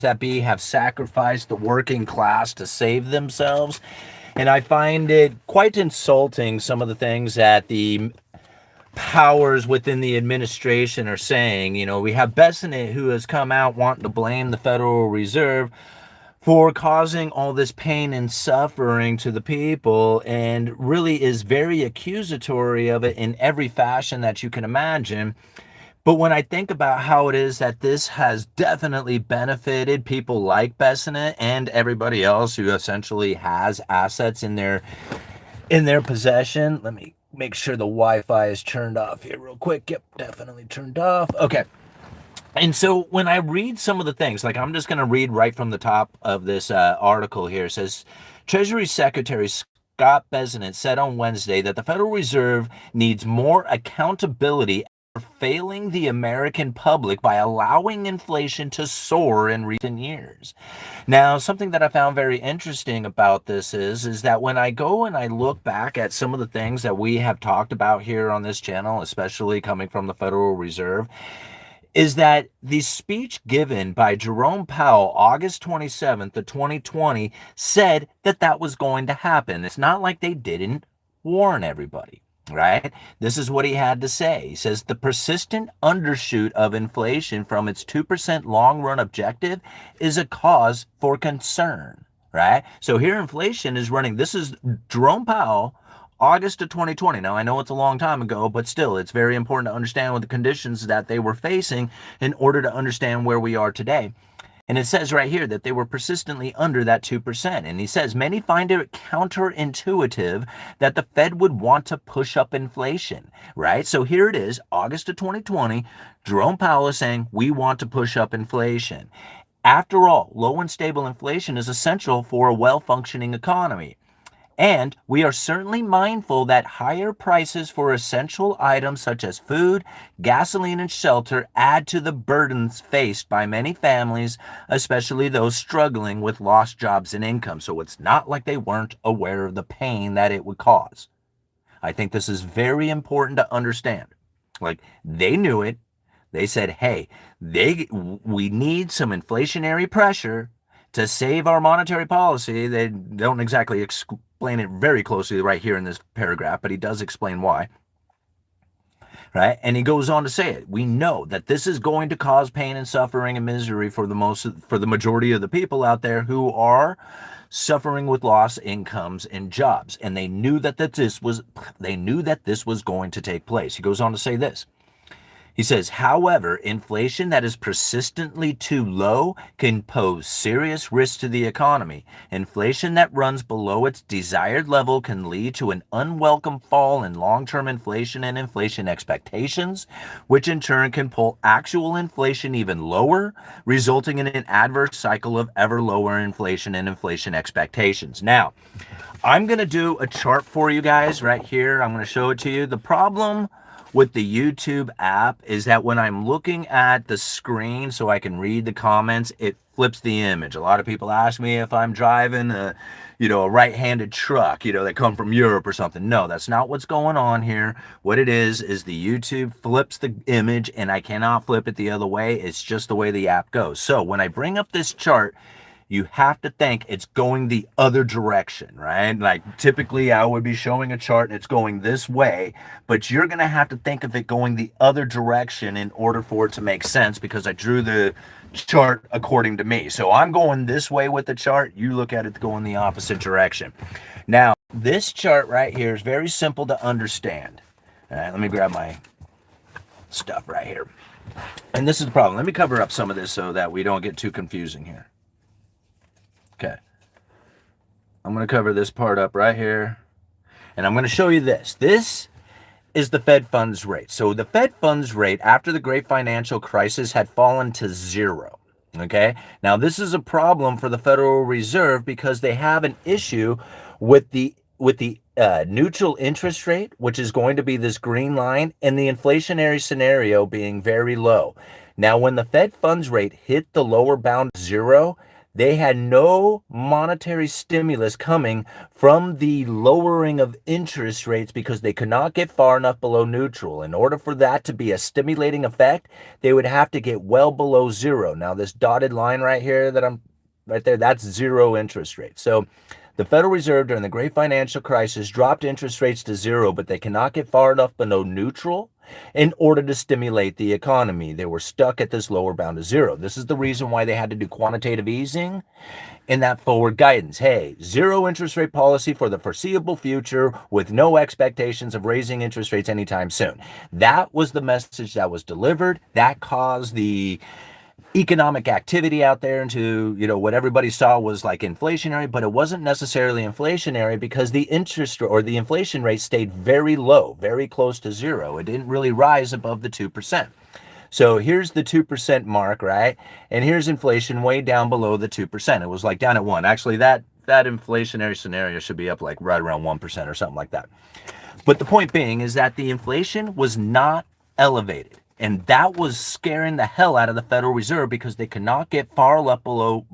that be have sacrificed the working class to save themselves. And I find it quite insulting, some of the things that the powers within the administration are saying. You know, we have Bessent, who has come out wanting to blame the Federal Reserve for causing all this pain and suffering to the people, and really is very accusatory of it in every fashion that you can imagine. But when I think about how it is that this has definitely benefited people like Bessent and everybody else who essentially has assets in their possession. Let me make sure the Wi-Fi is turned off here real quick. Yep, definitely turned off. Okay. And so when I read some of the things, like I'm just going to read right from the top of this article here. It says, Treasury Secretary Scott Bessent said on Wednesday that the Federal Reserve needs more accountability for failing the American public by allowing inflation to soar in recent years. Now, something that I found very interesting about this is that when I go and I look back at some of the things that we have talked about here on this channel, especially coming from the Federal Reserve, is that the speech given by Jerome Powell August 27th of 2020 said that that was going to happen. It's not like they didn't warn everybody, right? This is what he had to say. He says the persistent undershoot of inflation from its 2% long-run objective is a cause for concern, right? So here inflation is running. This is Jerome Powell, August of 2020. Now, I know it's a long time ago, but still, it's very important to understand what the conditions that they were facing in order to understand where we are today. And it says right here that they were persistently under that 2%. And he says many find it counterintuitive that the Fed would want to push up inflation, right? So here it is, August of 2020, Jerome Powell is saying we want to push up inflation. After all, low and stable inflation is essential for a well-functioning economy. And we are certainly mindful that higher prices for essential items such as food, gasoline, and shelter add to the burdens faced by many families, especially those struggling with lost jobs and income. So it's not like they weren't aware of the pain that it would cause. I think this is very important to understand. Like, they knew it. They said, hey, we need some inflationary pressure to save our monetary policy. They don't exactly explain it very closely right here in this paragraph, but he does explain why. Right? And he goes on to say it. We know that this is going to cause pain and suffering and misery for the majority of the people out there who are suffering with lost incomes and jobs. And they knew that this was going to take place. He goes on to say this. He says, however, inflation that is persistently too low can pose serious risks to the economy. Inflation that runs below its desired level can lead to an unwelcome fall in long-term inflation and inflation expectations, which in turn can pull actual inflation even lower, resulting in an adverse cycle of ever lower inflation and inflation expectations. Now, I'm going to do a chart for you guys right here. I'm going to show it to you. The problem with the YouTube app is that when I'm looking at the screen so I can read the comments, it flips the image. A lot of people ask me if I'm driving a right-handed truck, that come from Europe or something. No, that's not what's going on here. What it is the YouTube flips the image and I cannot flip it the other way. It's just the way the app goes. So when I bring up this chart, you have to think it's going the other direction, right? Like typically I would be showing a chart and it's going this way, but you're going to have to think of it going the other direction in order for it to make sense, because I drew the chart according to me. So I'm going this way with the chart. You look at it going the opposite direction. Now, this chart right here is very simple to understand. All right, let me grab my stuff right here. And this is the problem. Let me cover up some of this so that we don't get too confusing here. Okay, I'm going to cover this part up right here, and I'm going to show you this. This is the Fed funds rate. So the Fed funds rate after the great financial crisis had fallen to 0. Okay, now this is a problem for the Federal Reserve because they have an issue with the neutral interest rate, which is going to be this green line, and the inflationary scenario being very low. Now, when the Fed funds rate hit the lower bound 0, They had no monetary stimulus coming from the lowering of interest rates because they could not get far enough below neutral. In order for that to be a stimulating effect, they would have to get well below zero. Now, this dotted line right here that I'm right there, that's zero interest rate. So the Federal Reserve during the great financial crisis dropped interest rates to zero, but they cannot get far enough below neutral in order to stimulate the economy. They were stuck at this lower bound of zero. This is the reason why they had to do quantitative easing in that forward guidance. Hey, zero interest rate policy for the foreseeable future with no expectations of raising interest rates anytime soon. That was the message that was delivered. That caused the economic activity out there into, what everybody saw was like inflationary, but it wasn't necessarily inflationary because the interest or the inflation rate stayed very low, very close to zero. It didn't really rise above the 2%. So here's the 2% mark, right? And here's inflation way down below the 2%. It was like down at 1. Actually, that inflationary scenario should be up like right around 1% or something like that. But the point being is that the inflation was not elevated. And that was scaring the hell out of the Federal Reserve because they could not get far enough below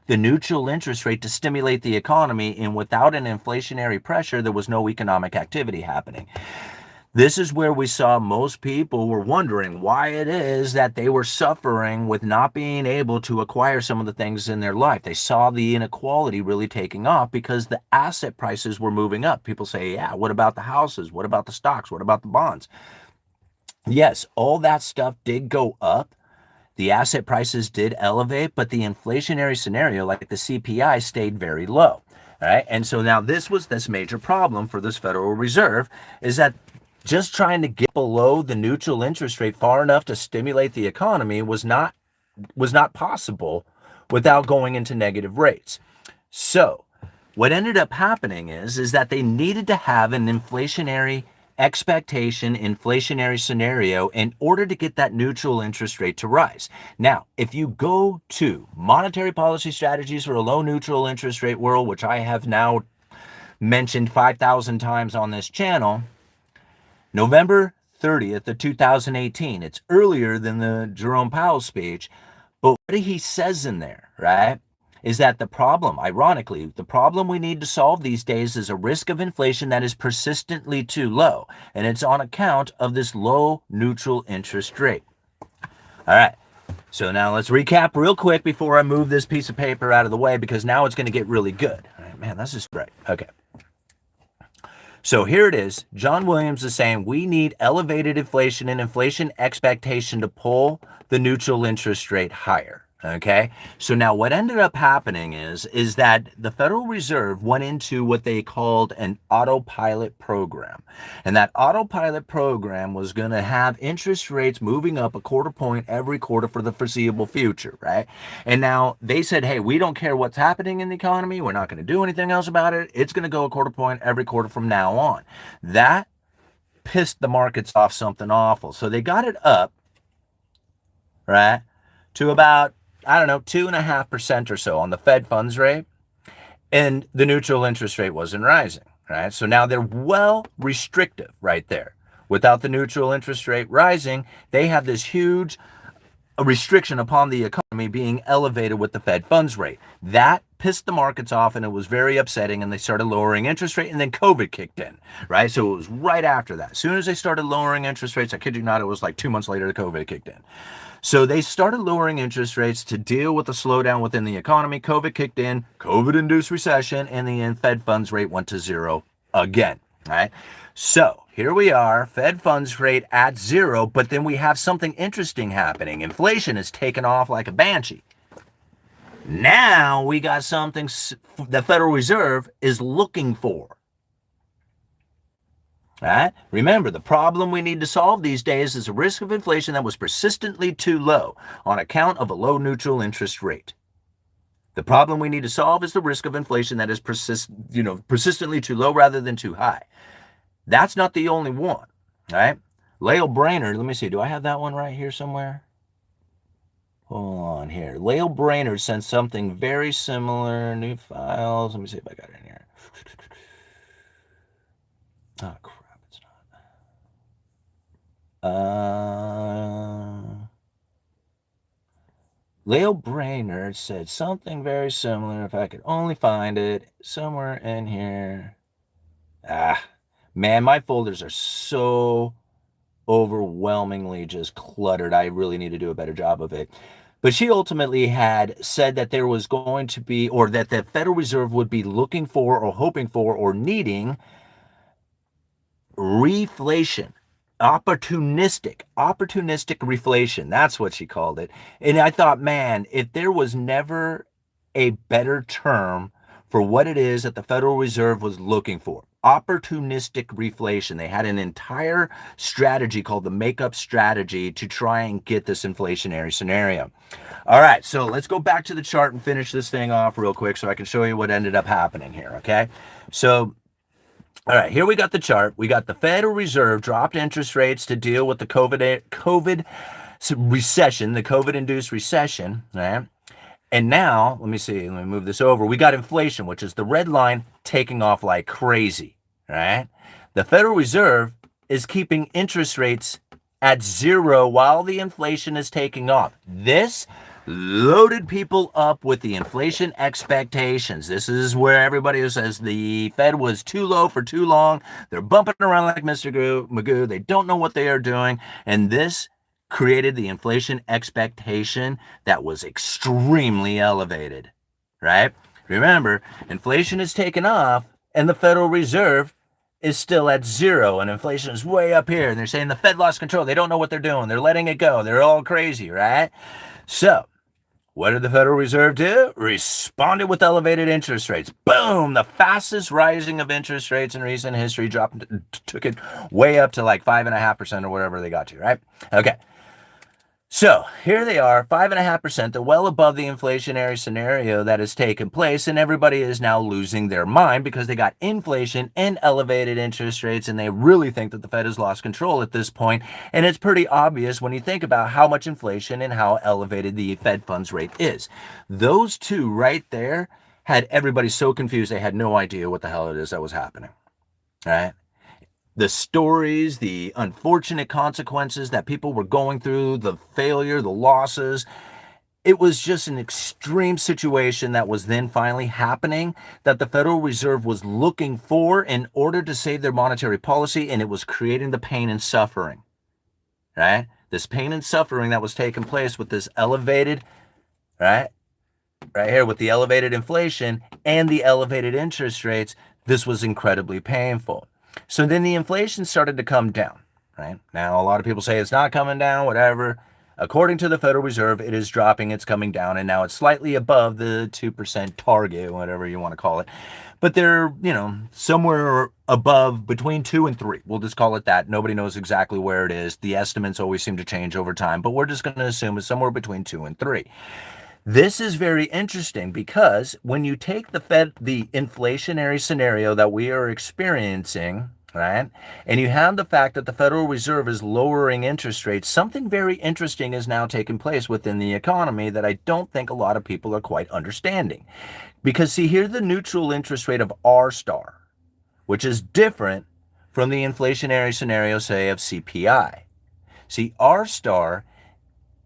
the neutral interest rate to stimulate the economy. And without an inflationary pressure, there was no economic activity happening. This is where we saw most people were wondering why it is that they were suffering with not being able to acquire some of the things in their life. They saw the inequality really taking off because the asset prices were moving up. People say, yeah, what about the houses? What about the stocks? What about the bonds? Yes, all that stuff did go up. The asset prices did elevate, but the inflationary scenario, like the CPI, stayed very low. All right. And so now this was this major problem for this Federal Reserve is that just trying to get below the neutral interest rate far enough to stimulate the economy was not possible without going into negative rates. So what ended up happening is that they needed to have an inflationary expectation, inflationary scenario in order to get that neutral interest rate to rise. Now, if you go to monetary policy strategies for a low neutral interest rate world, which I have now mentioned 5,000 times on this channel, November 30th of 2018. It's earlier than the Jerome Powell speech, but what he says in there, right, is that the problem, ironically, the problem we need to solve these days is a risk of inflation that is persistently too low, and it's on account of this low neutral interest rate. All right. So now let's recap real quick before I move this piece of paper out of the way because now it's going to get really good. All right, man, this is great. Okay. So here it is. John Williams is saying we need elevated inflation and inflation expectation to pull the neutral interest rate higher. Okay. So now what ended up happening is that the Federal Reserve went into what they called an autopilot program. And that autopilot program was going to have interest rates moving up a quarter point every quarter for the foreseeable future, right? And now they said, hey, we don't care what's happening in the economy. We're not going to do anything else about it. It's going to go a quarter point every quarter from now on. That pissed the markets off something awful. So they got it up, right, to about, I don't know, 2.5% or so on the Fed funds rate. And the neutral interest rate wasn't rising, right? So now they're well restrictive right there. Without the neutral interest rate rising, they have this huge restriction upon the economy being elevated with the Fed funds rate. That pissed the markets off and it was very upsetting and they started lowering interest rate and then COVID kicked in, right? So it was right after that. As soon as they started lowering interest rates, I kid you not, it was like 2 months later, the COVID kicked in. So they started lowering interest rates to deal with the slowdown within the economy. COVID kicked in, COVID-induced recession, and the Fed funds rate went to zero again, right? So here we are, Fed funds rate at zero, but then we have something interesting happening. Inflation is taken off like a banshee. Now we got something the Federal Reserve is looking for. Right? Remember, the problem we need to solve these days is a risk of inflation that was persistently too low on account of a low neutral interest rate. The problem we need to solve is the risk of inflation that is persistently too low rather than too high. That's not the only one, right? Lael Brainerd, let me see, do I have that one right here somewhere? Hold on here. Lael Brainerd sent something very similar, new files. Let me see if I got it in here. Oh, crap, it's not. Leo Brainerd said something very similar. If I could only find it somewhere in here. Ah, man, my folders are so overwhelmingly just cluttered. I really need to do a better job of it. But she ultimately had said that there was going to be, or that the Federal Reserve would be looking for, or hoping for, or needing reflation. Opportunistic reflation. That's what she called it. And I thought, man, if there was never a better term for what it is that the Federal Reserve was looking for. Opportunistic reflation. They had an entire strategy called the makeup strategy to try and get this inflationary scenario. All right, so let's go back to the chart and finish this thing off real quick so I can show you what ended up happening here, okay? So all right, here we got the chart. We got the Federal Reserve dropped interest rates to deal with the COVID recession, the COVID-induced recession, right? And now, let me move this over. We got inflation, which is the red line, taking off like crazy, right? The Federal Reserve is keeping interest rates at zero while the inflation is taking off. This loaded people up with the inflation expectations. This is where everybody who says the Fed was too low for too long, they're bumping around like Mr. Magoo. They don't know what they are doing. And this created the inflation expectation that was extremely elevated, right? Remember, inflation is taken off and the Federal Reserve is still at zero and inflation is way up here. And they're saying the Fed lost control. They don't know what they're doing. They're letting it go. They're all crazy, right? So, what did the Federal Reserve do? Responded with elevated interest rates. Boom! The fastest rising of interest rates in recent history took it way up to like 5.5% or whatever they got to, right? Okay. So here they are, 5.5%. They're well above the inflationary scenario that has taken place, and everybody is now losing their mind because they got inflation and elevated interest rates, and they really think that the Fed has lost control at this point. And it's pretty obvious when you think about how much inflation and how elevated the Fed funds rate is. Those two right there had everybody so confused they had no idea what the hell it is that was happening. All right? The stories, the unfortunate consequences that people were going through, the failure, the losses. It was just an extreme situation that was then finally happening that the Federal Reserve was looking for in order to save their monetary policy, and it was creating the pain and suffering, right? This pain and suffering that was taking place with this elevated, right here with the elevated inflation and the elevated interest rates, this was incredibly painful. So then the inflation started to come down, right? Now, a lot of people say it's not coming down, whatever. According to the Federal Reserve, it is dropping, it's coming down, and now it's slightly above the 2% target, whatever you want to call it. But they're, somewhere above between 2 and 3. We'll just call it that. Nobody knows exactly where it is. The estimates always seem to change over time, but we're just going to assume it's somewhere between 2 and 3. This is very interesting because when you take the inflationary scenario that we are experiencing, right, and you have the fact that the Federal Reserve is lowering interest rates, something very interesting is now taking place within the economy that I don't think a lot of people are quite understanding. Because see, here's the neutral interest rate of R star, which is different from the inflationary scenario, say, of CPI. See, R star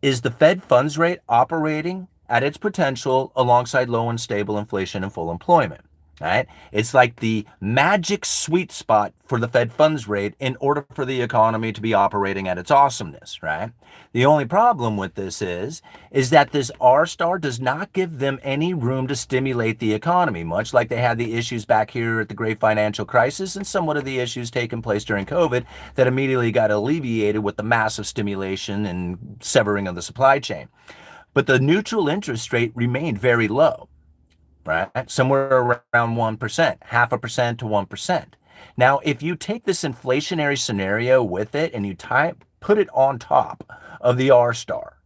is the Fed funds rate operating at its potential alongside low and stable inflation and full employment, right? It's like the magic sweet spot for the Fed funds rate in order for the economy to be operating at its awesomeness, right? The only problem with this is that this R star does not give them any room to stimulate the economy, much like they had the issues back here at the great financial crisis and somewhat of the issues taking place during COVID that immediately got alleviated with the massive stimulation and severing of the supply chain. But the neutral interest rate remained very low, right? Somewhere around 1%, 0.5% to 1%. Now, if you take this inflationary scenario with it and you put it on top of the R star,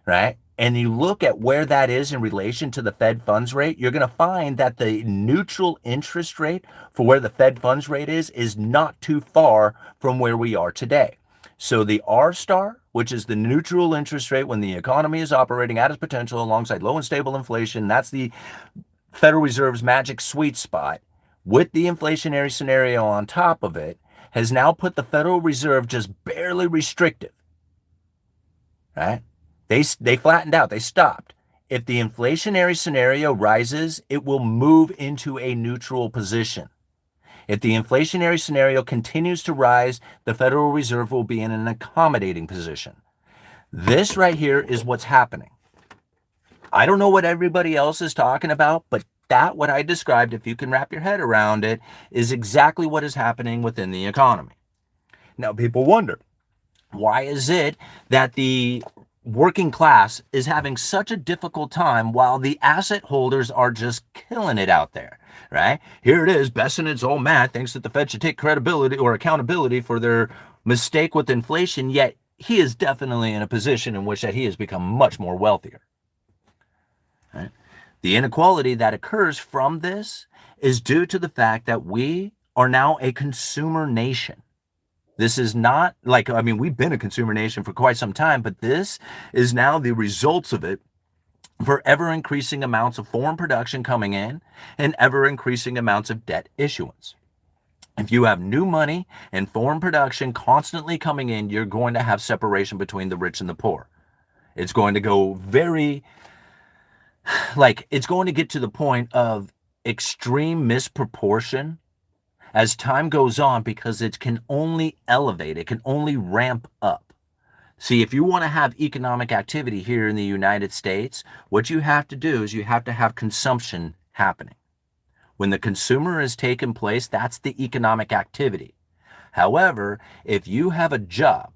right? And you look at where that is in relation to the Fed funds rate, you're going to find that the neutral interest rate for where the Fed funds rate is not too far from where we are today. So the R star, which is the neutral interest rate when the economy is operating at its potential alongside low and stable inflation, that's the Federal Reserve's magic sweet spot, with the inflationary scenario on top of it, has now put the Federal Reserve just barely restrictive, right? They flattened out. They stopped. If the inflationary scenario rises, it will move into a neutral position. If the inflationary scenario continues to rise, the Federal Reserve will be in an accommodating position. This right here is what's happening. I don't know what everybody else is talking about, but that what I described, if you can wrap your head around it, is exactly what is happening within the economy. Now, people wonder, why is it that the working class is having such a difficult time while the asset holders are just killing it out there, right? Here it is, Bessinet's all mad, thinks that the Fed should take credibility or accountability for their mistake with inflation, yet he is definitely in a position in which that he has become much more wealthier. Right? The inequality that occurs from this is due to the fact that we are now a consumer nation. This is not like, I mean, we've been a consumer nation for quite some time, but this is now the results of it for ever increasing amounts of foreign production coming in and ever increasing amounts of debt issuance. If you have new money and foreign production constantly coming in, you're going to have separation between the rich and the poor. It's going to go it's going to get to the point of extreme misproportion as time goes on, because it can only elevate, it can only ramp up. See, if you want to have economic activity here in the United States, what you have to do is you have to have consumption happening. When the consumer is taking place, that's the economic activity. However, if you have a job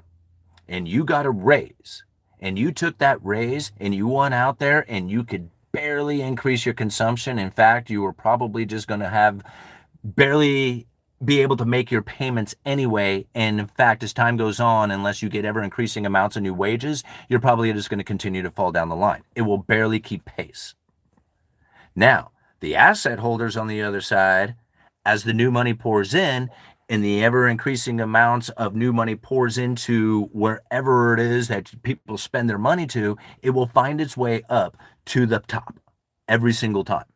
and you got a raise and you took that raise and you went out there and you could barely increase your consumption, in fact, you were probably just going to have barely be able to make your payments anyway. And in fact, as time goes on, unless you get ever increasing amounts of new wages, you're probably just going to continue to fall down the line. It will barely keep pace. Now, the asset holders on the other side, as the new money pours in and the ever increasing amounts of new money pours into wherever it is that people spend their money to, it will find its way up to the top every single time.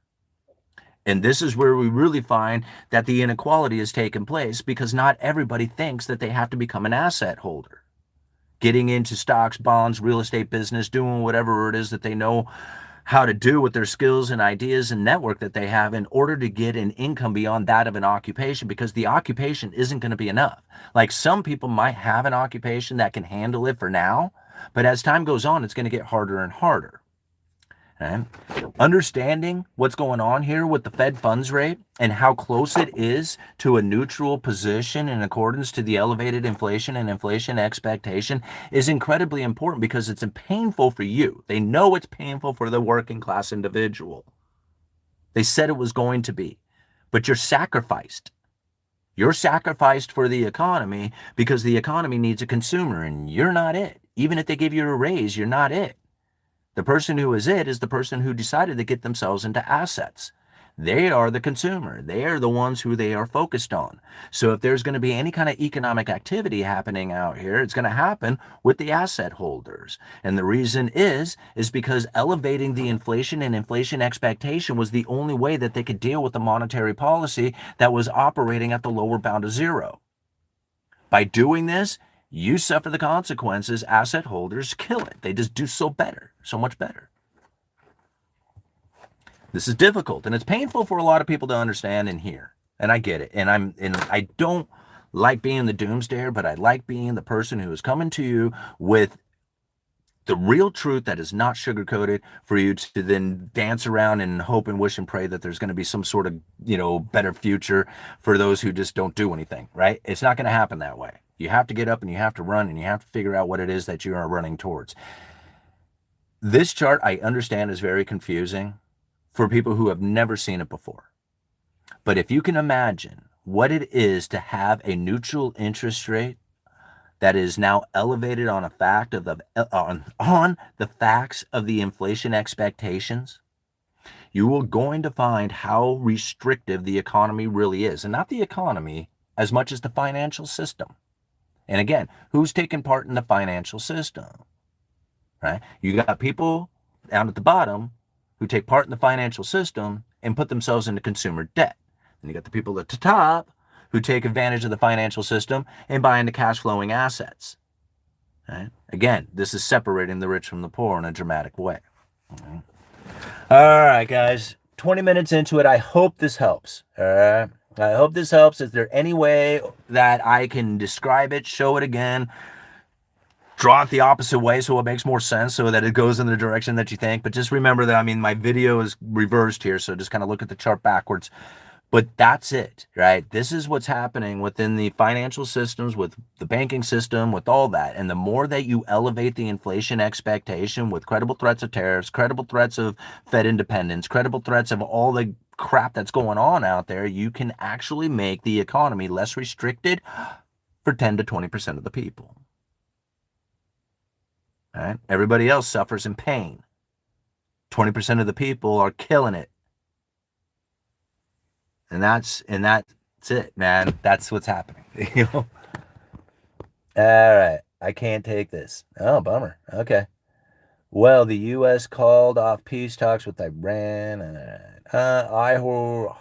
And this is where we really find that the inequality has taken place, because not everybody thinks that they have to become an asset holder. Getting into stocks, bonds, real estate business, doing whatever it is that they know how to do with their skills and ideas and network that they have in order to get an income beyond that of an occupation, because the occupation isn't going to be enough. Like, some people might have an occupation that can handle it for now, but as time goes on, it's going to get harder and harder. Okay? Understanding what's going on here with the Fed funds rate and how close it is to a neutral position in accordance to the elevated inflation and inflation expectation is incredibly important, because it's painful for you. They know it's painful for the working class individual. They said it was going to be, but you're sacrificed. You're sacrificed for the economy, because the economy needs a consumer and you're not it. Even if they give you a raise, you're not it. The person who is it is the person who decided to get themselves into assets. They are the consumer. They are the ones who they are focused on. So if there's going to be any kind of economic activity happening out here, it's going to happen with the asset holders. And the reason is because elevating the inflation and inflation expectation was the only way that they could deal with the monetary policy that was operating at the lower bound of zero. By doing this, you suffer the consequences. Asset holders kill it. They just do so much better. This is difficult, and it's painful for a lot of people to understand and hear. And I get it. And I don't like being the doomsdayer, but I like being the person who is coming to you with the real truth that is not sugar-coated, for you to then dance around and hope and wish and pray that there's going to be some sort of, better future for those who just don't do anything, right? It's not going to happen that way. You have to get up and you have to run, and you have to figure out what it is that you are running towards. This chart, I understand, is very confusing for people who have never seen it before. But if you can imagine what it is to have a neutral interest rate that is now elevated on on the facts of the inflation expectations, you are going to find how restrictive the economy really is. And not the economy as much as the financial system. And again, who's taking part in the financial system? Right? You got people down at the bottom who take part in the financial system and put themselves into consumer debt. And you got the people at the top who take advantage of the financial system and buy into cash flowing assets. Right? Again, this is separating the rich from the poor in a dramatic way. Right? All right, guys. 20 minutes into it. I hope this helps. All right. I hope this helps. Is there any way that I can describe it, show it again, draw it the opposite way so it makes more sense, so that it goes in the direction that you think? But just remember that, I mean, my video is reversed here, so just kind of look at the chart backwards. But that's it, right? This is what's happening within the financial systems, with the banking system, with all that. And the more that you elevate the inflation expectation with credible threats of tariffs, credible threats of Fed independence, credible threats of all the crap that's going on out there, you can actually make the economy less restricted for 10 to 20% of the people. All right? Everybody else suffers in pain. 20% of the people are killing it. And that's it, man. That's what's happening. You know? All right. I can't take this. Oh, bummer. Okay. Well, the U.S. called off peace talks with Iran. The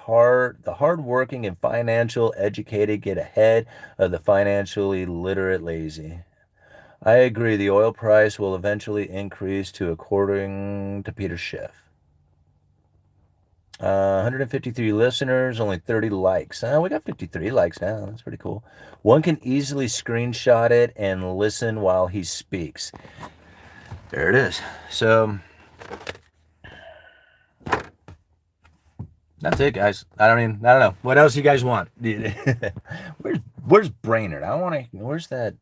hardworking and financial educated get ahead of the financially literate lazy. I agree. The oil price will eventually increase to, according to Peter Schiff. 153 listeners, only 30 likes. We got 53 likes now. That's pretty cool. One can easily screenshot it and listen while he speaks. There it is. So that's it, guys. I don't know. What else you guys want? Where's Brainerd? I want to. Where's that?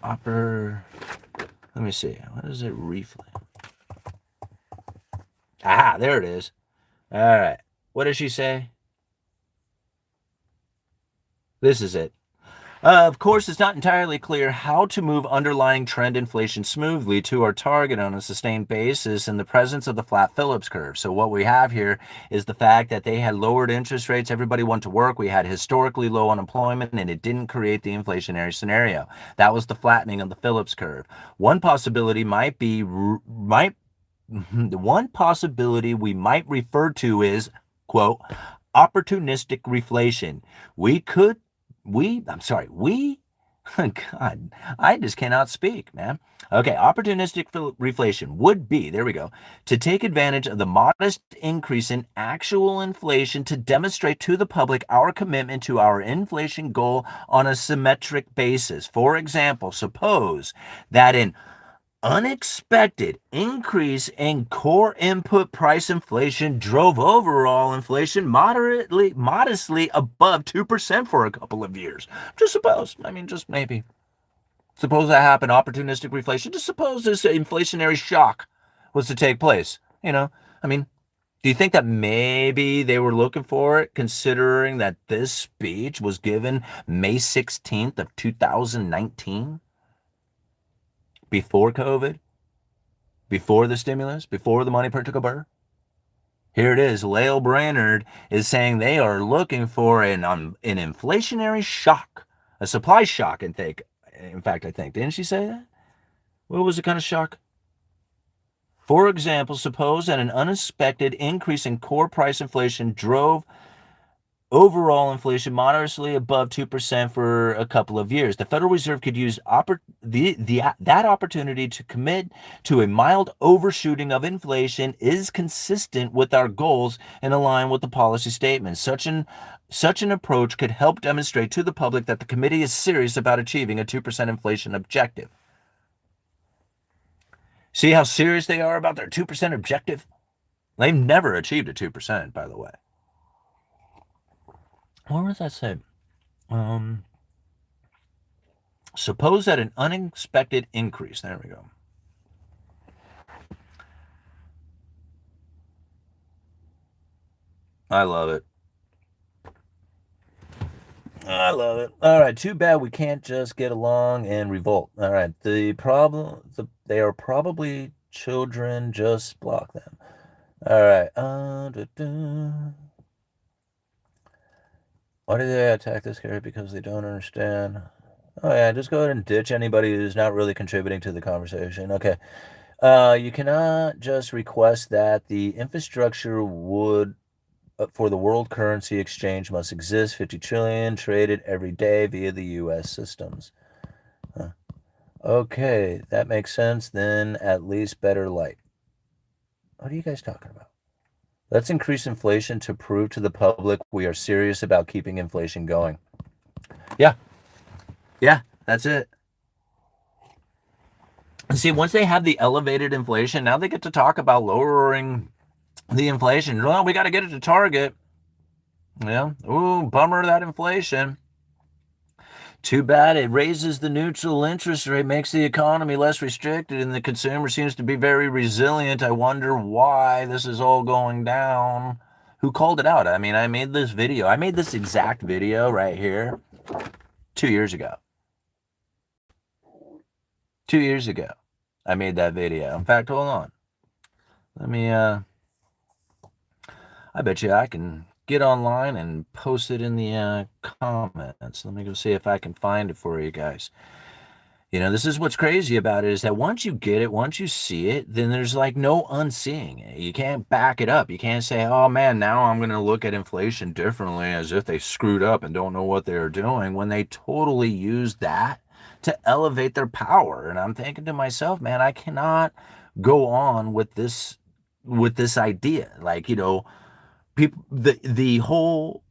Let me see. What is it? Reflect. Ah, there it is. All right. What does she say? This is it. Of course, it's not entirely clear how to move underlying trend inflation smoothly to our target on a sustained basis in the presence of the flat Phillips curve. So what we have here is the fact that they had lowered interest rates. Everybody went to work. We had historically low unemployment, and it didn't create the inflationary scenario. That was the flattening of the Phillips curve. One possibility one possibility we might refer to is, quote, opportunistic reflation. God, I just cannot speak, man. Okay, opportunistic reflation would be, there we go, to take advantage of the modest increase in actual inflation to demonstrate to the public our commitment to our inflation goal on a symmetric basis. For example, suppose that an unexpected increase in core input price inflation drove overall inflation modestly above 2% for a couple of years. Just suppose, just maybe. Suppose that happened, opportunistic reflation. Just suppose this inflationary shock was to take place. Do you think that maybe they were looking for it, considering that this speech was given May 16th of 2019? Before COVID, before the stimulus, before the money took a burr? Here it is. Lael Brainerd is saying they are looking for an inflationary shock, a supply shock. In fact, I think, didn't she say that? What was the kind of shock? For example, suppose that an unexpected increase in core price inflation drove overall inflation modestly above 2% for a couple of years. The Federal Reserve could use that opportunity to commit to a mild overshooting of inflation is consistent with our goals and align with the policy statements. Such an approach could help demonstrate to the public that the committee is serious about achieving a 2% inflation objective. See how serious they are about their 2% objective? They've never achieved a 2%, by the way. What does that say? Suppose that an unexpected increase. There we go. I love it. I love it. All right, too bad we can't just get along and revolt. All right, they are probably children. Just block them. All right. Why do they attack this character? Because they don't understand. Oh yeah, just go ahead and ditch anybody who's not really contributing to the conversation. Okay. You cannot just request that the infrastructure would for the world currency exchange must exist. 50 trillion traded every day via the U.S. systems. Huh. Okay, that makes sense. Then at least better light. What are you guys talking about? Let's increase inflation to prove to the public we are serious about keeping inflation going. Yeah, yeah, that's it. And see, once they have the elevated inflation, now they get to talk about lowering the inflation. Well, we got to get it to target. Yeah. Ooh, bummer that inflation. Too bad it raises the neutral interest rate, makes the economy less restricted, and the consumer seems to be very resilient. I wonder why this is all going down. Who called it out? I mean, I made this video. I made this exact video right here 2 years ago. 2 years ago, I made that video. In fact, hold on. Let me, I bet you I can get online and post it in the comments. Let me go see if I can find it for you guys. You know, this is what's crazy about it is that once you get it, once you see it, then there's like no unseeing it. You can't back it up. You can't say, oh man, now I'm going to look at inflation differently as if they screwed up and don't know what they're doing when they totally use that to elevate their power. And I'm thinking to myself, man, I cannot go on with this idea. Like, you know, people the whole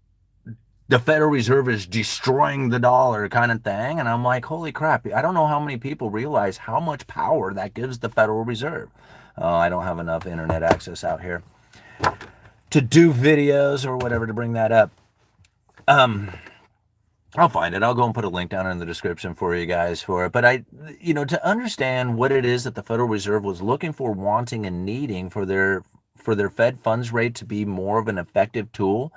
the Federal Reserve is destroying the dollar kind of thing. And I'm like, holy crap. I don't know how many people realize how much power that gives the Federal Reserve. I don't have enough internet access out here to do videos or whatever to bring that up. I'll find it. I'll go and put a link down in the description for you guys for it. But to understand what it is that the Federal Reserve was looking for, wanting, and needing for their Fed funds rate to be more of an effective tool,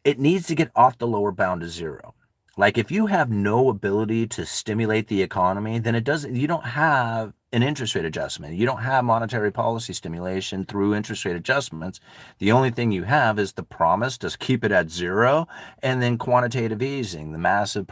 it needs to get off the lower bound to zero. Like if you have no ability to stimulate the economy, then you don't have an interest rate adjustment. You don't have monetary policy stimulation through interest rate adjustments. The only thing you have is the promise to keep it at zero and then quantitative easing, the massive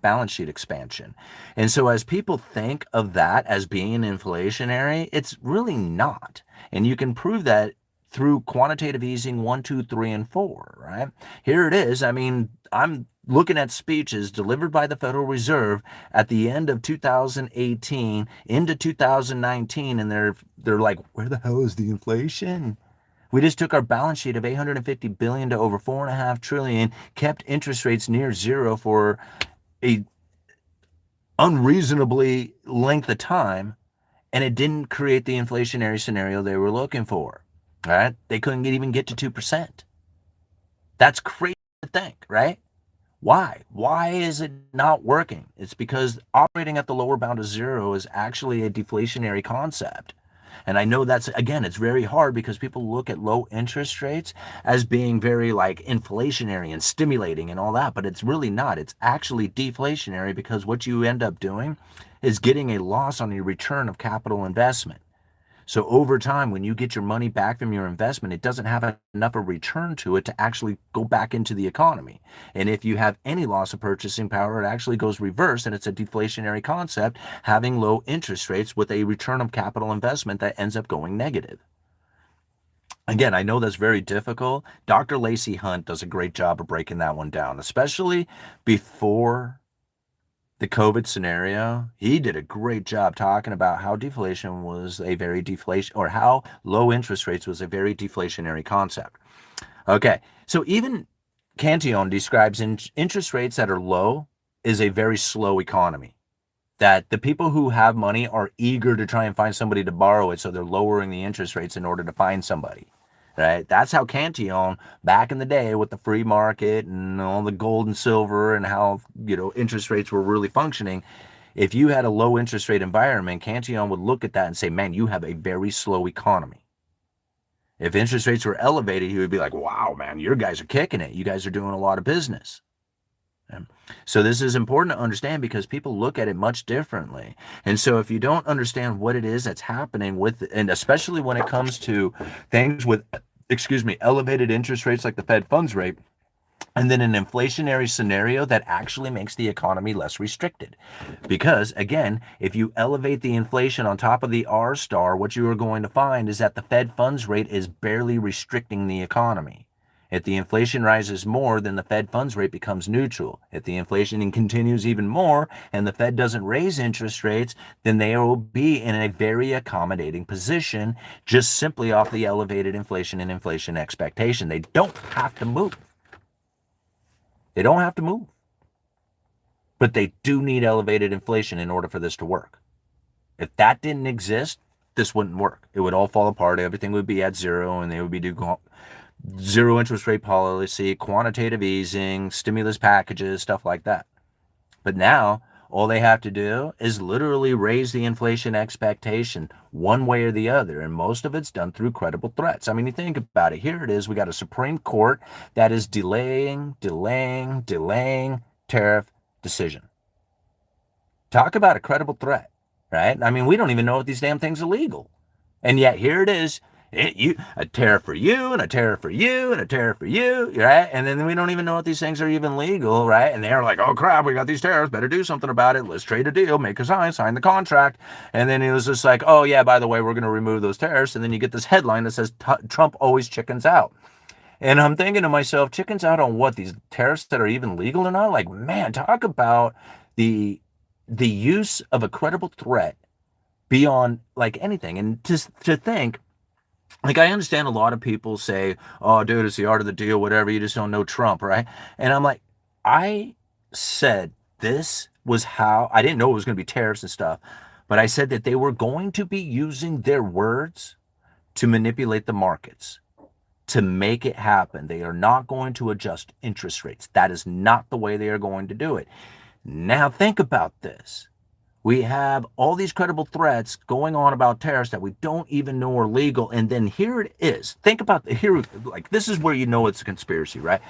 balance sheet expansion. And so as people think of that as being inflationary, it's really not. And you can prove that through quantitative easing 1, 2, 3, and 4, right? Here it is. I mean, I'm looking at speeches delivered by the Federal Reserve at the end of 2018 into 2019, and they're like, where the hell is the inflation? We just took our balance sheet of 850 billion to over 4.5 trillion, kept interest rates near zero for a unreasonably length of time, and it didn't create the inflationary scenario they were looking for. All right. They couldn't even get to 2%. That's crazy to think, right? Why? Why is it not working? It's because operating at the lower bound of zero is actually a deflationary concept. And I know again, it's very hard because people look at low interest rates as being very like inflationary and stimulating and all that, but it's really not. It's actually deflationary because what you end up doing is getting a loss on your return of capital investment. So over time, when you get your money back from your investment, it doesn't have enough of a return to it to actually go back into the economy. And if you have any loss of purchasing power, it actually goes reverse, and it's a deflationary concept, having low interest rates with a return of capital investment that ends up going negative. Again, I know that's very difficult. Dr. Lacey Hunt does a great job of breaking that one down, especially before the COVID scenario. He did a great job talking about how deflation was a very or how low interest rates was a very deflationary concept. Okay, so even Cantillon describes interest rates that are low is a very slow economy. That the people who have money are eager to try and find somebody to borrow it, so they're lowering the interest rates in order to find somebody. Right? That's how Cantillon back in the day with the free market and all the gold and silver and how, interest rates were really functioning. If you had a low interest rate environment, Cantillon would look at that and say, man, you have a very slow economy. If interest rates were elevated, he would be like, wow, man, your guys are kicking it. You guys are doing a lot of business. So this is important to understand because people look at it much differently. And so if you don't understand what it is that's happening and especially when it comes to things with, elevated interest rates like the Fed funds rate, and then an inflationary scenario that actually makes the economy less restricted. Because again, if you elevate the inflation on top of the R star, what you are going to find is that the Fed funds rate is barely restricting the economy. If the inflation rises more, then the Fed funds rate becomes neutral. If the inflation continues even more and the Fed doesn't raise interest rates, then they will be in a very accommodating position just simply off the elevated inflation and inflation expectation. They don't have to move. They don't have to move. But they do need elevated inflation in order for this to work. If that didn't exist, this wouldn't work. It would all fall apart. Everything would be at zero, and they would be doing zero interest rate policy, quantitative easing, stimulus packages, stuff like that. But now, all they have to do is literally raise the inflation expectation one way or the other, and most of it's done through credible threats. I mean, you think about it. Here it is. We got a Supreme Court that is delaying tariff decision. Talk about a credible threat, right? I mean, we don't even know if these damn things are legal. And yet here it is. A tariff for you, and a tariff for you, and a tariff for you, right? And then we don't even know if these things are even legal, right? And they're like, oh crap, we got these tariffs, better do something about it. Let's trade a deal, make a sign the contract. And then it was just like, oh yeah, by the way, we're going to remove those tariffs. And then you get this headline that says Trump always chickens out. And I'm thinking to myself, chickens out on what? These tariffs that are even legal or not? Like, man, talk about the use of a credible threat beyond like anything. And just to think, like, I understand a lot of people say, oh, dude, it's the art of the deal, whatever. You just don't know Trump, right? And I'm like, I said this was how, I didn't know it was going to be tariffs and stuff, but I said that they were going to be using their words to manipulate the markets, to make it happen. They are not going to adjust interest rates. That is not the way they are going to do it. Now, think about this. We have all these credible threats going on about tariffs that we don't even know are legal. And then here it is. Think about here, like this is where you know it's a conspiracy, right?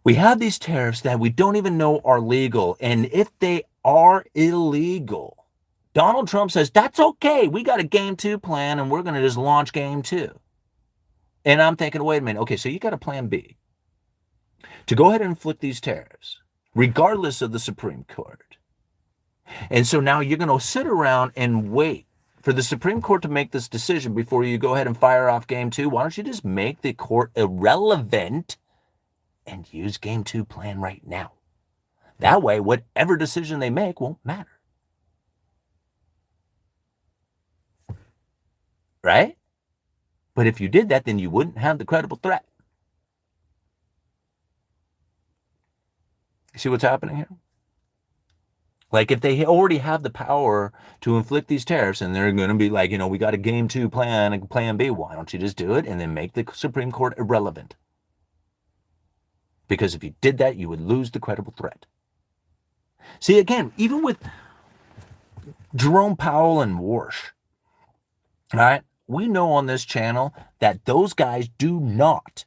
We have these tariffs that we don't even know are legal. And if they are illegal, Donald Trump says, that's okay. We got a game two plan and we're going to just launch game two. And I'm thinking, wait a minute. Okay, so you got a plan B to go ahead and inflict these tariffs, regardless of the Supreme Court. And so now you're going to sit around and wait for the Supreme Court to make this decision before you go ahead and fire off game two. Why don't you just make the court irrelevant and use game two plan right now? That way, whatever decision they make won't matter. Right? But if you did that, then you wouldn't have the credible threat. You see what's happening here? Like if they already have the power to inflict these tariffs and they're going to be like, we got a game two plan and plan B, why don't you just do it and then make the Supreme Court irrelevant? Because if you did that, you would lose the credible threat. See, again, even with Jerome Powell and Warsh, right? We know on this channel that those guys do not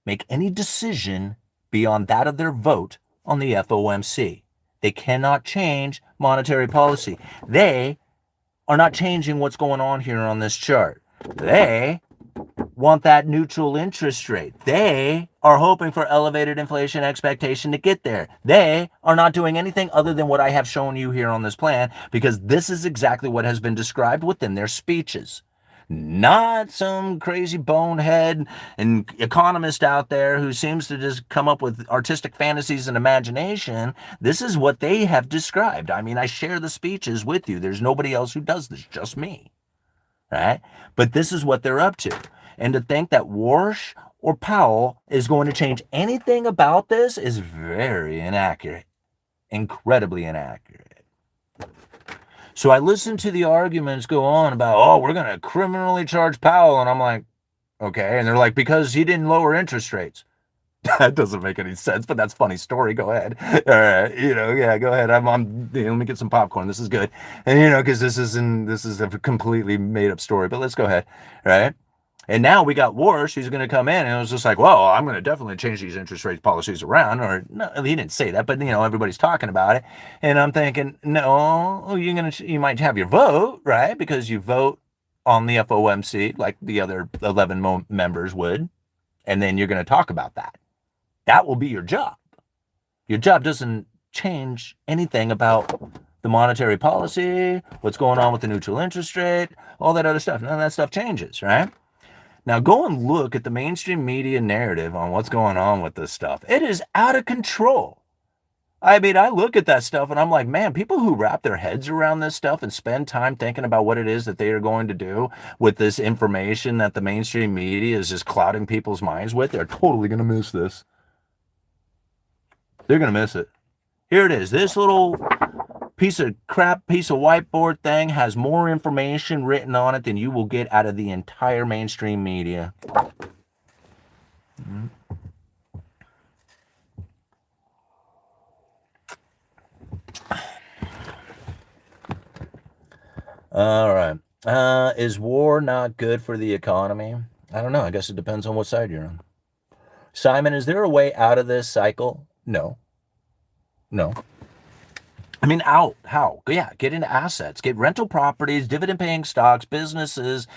make any decision beyond that of their vote on the FOMC. They cannot change monetary policy. They are not changing what's going on here on this chart. They want that neutral interest rate. They are hoping for elevated inflation expectation to get there. They are not doing anything other than what I have shown you here on this plan, because this is exactly what has been described within their speeches. Not some crazy bonehead and economist out there who seems to just come up with artistic fantasies and imagination. This is what they have described. I mean, I share the speeches with you. There's nobody else who does this, just me. Right? But this is what they're up to. And to think that Warsh or Powell is going to change anything about this is very inaccurate. Incredibly inaccurate. So I listened to the arguments go on about, oh, we're going to criminally charge Powell. And I'm like, okay. And they're like, because he didn't lower interest rates. That doesn't make any sense, but that's a funny story. Go ahead. All right. Yeah, go ahead. Let me get some popcorn. This is good. And, because this is a completely made up story, but let's go ahead. Right. And now we got Warsh who's going to come in and it was just like, well, I'm going to definitely change these interest rate policies around. Or no, he didn't say that, but everybody's talking about it. And I'm thinking, no, you might have your vote, right? Because you vote on the FOMC like the other 11 members would. And then you're going to talk about that. That will be your job. Your job doesn't change anything about the monetary policy, what's going on with the neutral interest rate, all that other stuff. None of that stuff changes, right? Now go and look at the mainstream media narrative on what's going on with this stuff. It is out of control. I mean, I look at that stuff and I'm like, man, people who wrap their heads around this stuff and spend time thinking about what it is that they are going to do with this information that the mainstream media is just clouding people's minds with, they're totally going to miss this. They're going to miss it. Here it is. This little piece of crap, piece of whiteboard thing has more information written on it than you will get out of the entire mainstream media. All right. Is war not good for the economy? I don't know. I guess it depends on what side you're on. Simon, is there a way out of this cycle? No. No. I mean, out. How? Yeah, get into assets, get rental properties, dividend paying stocks, businesses,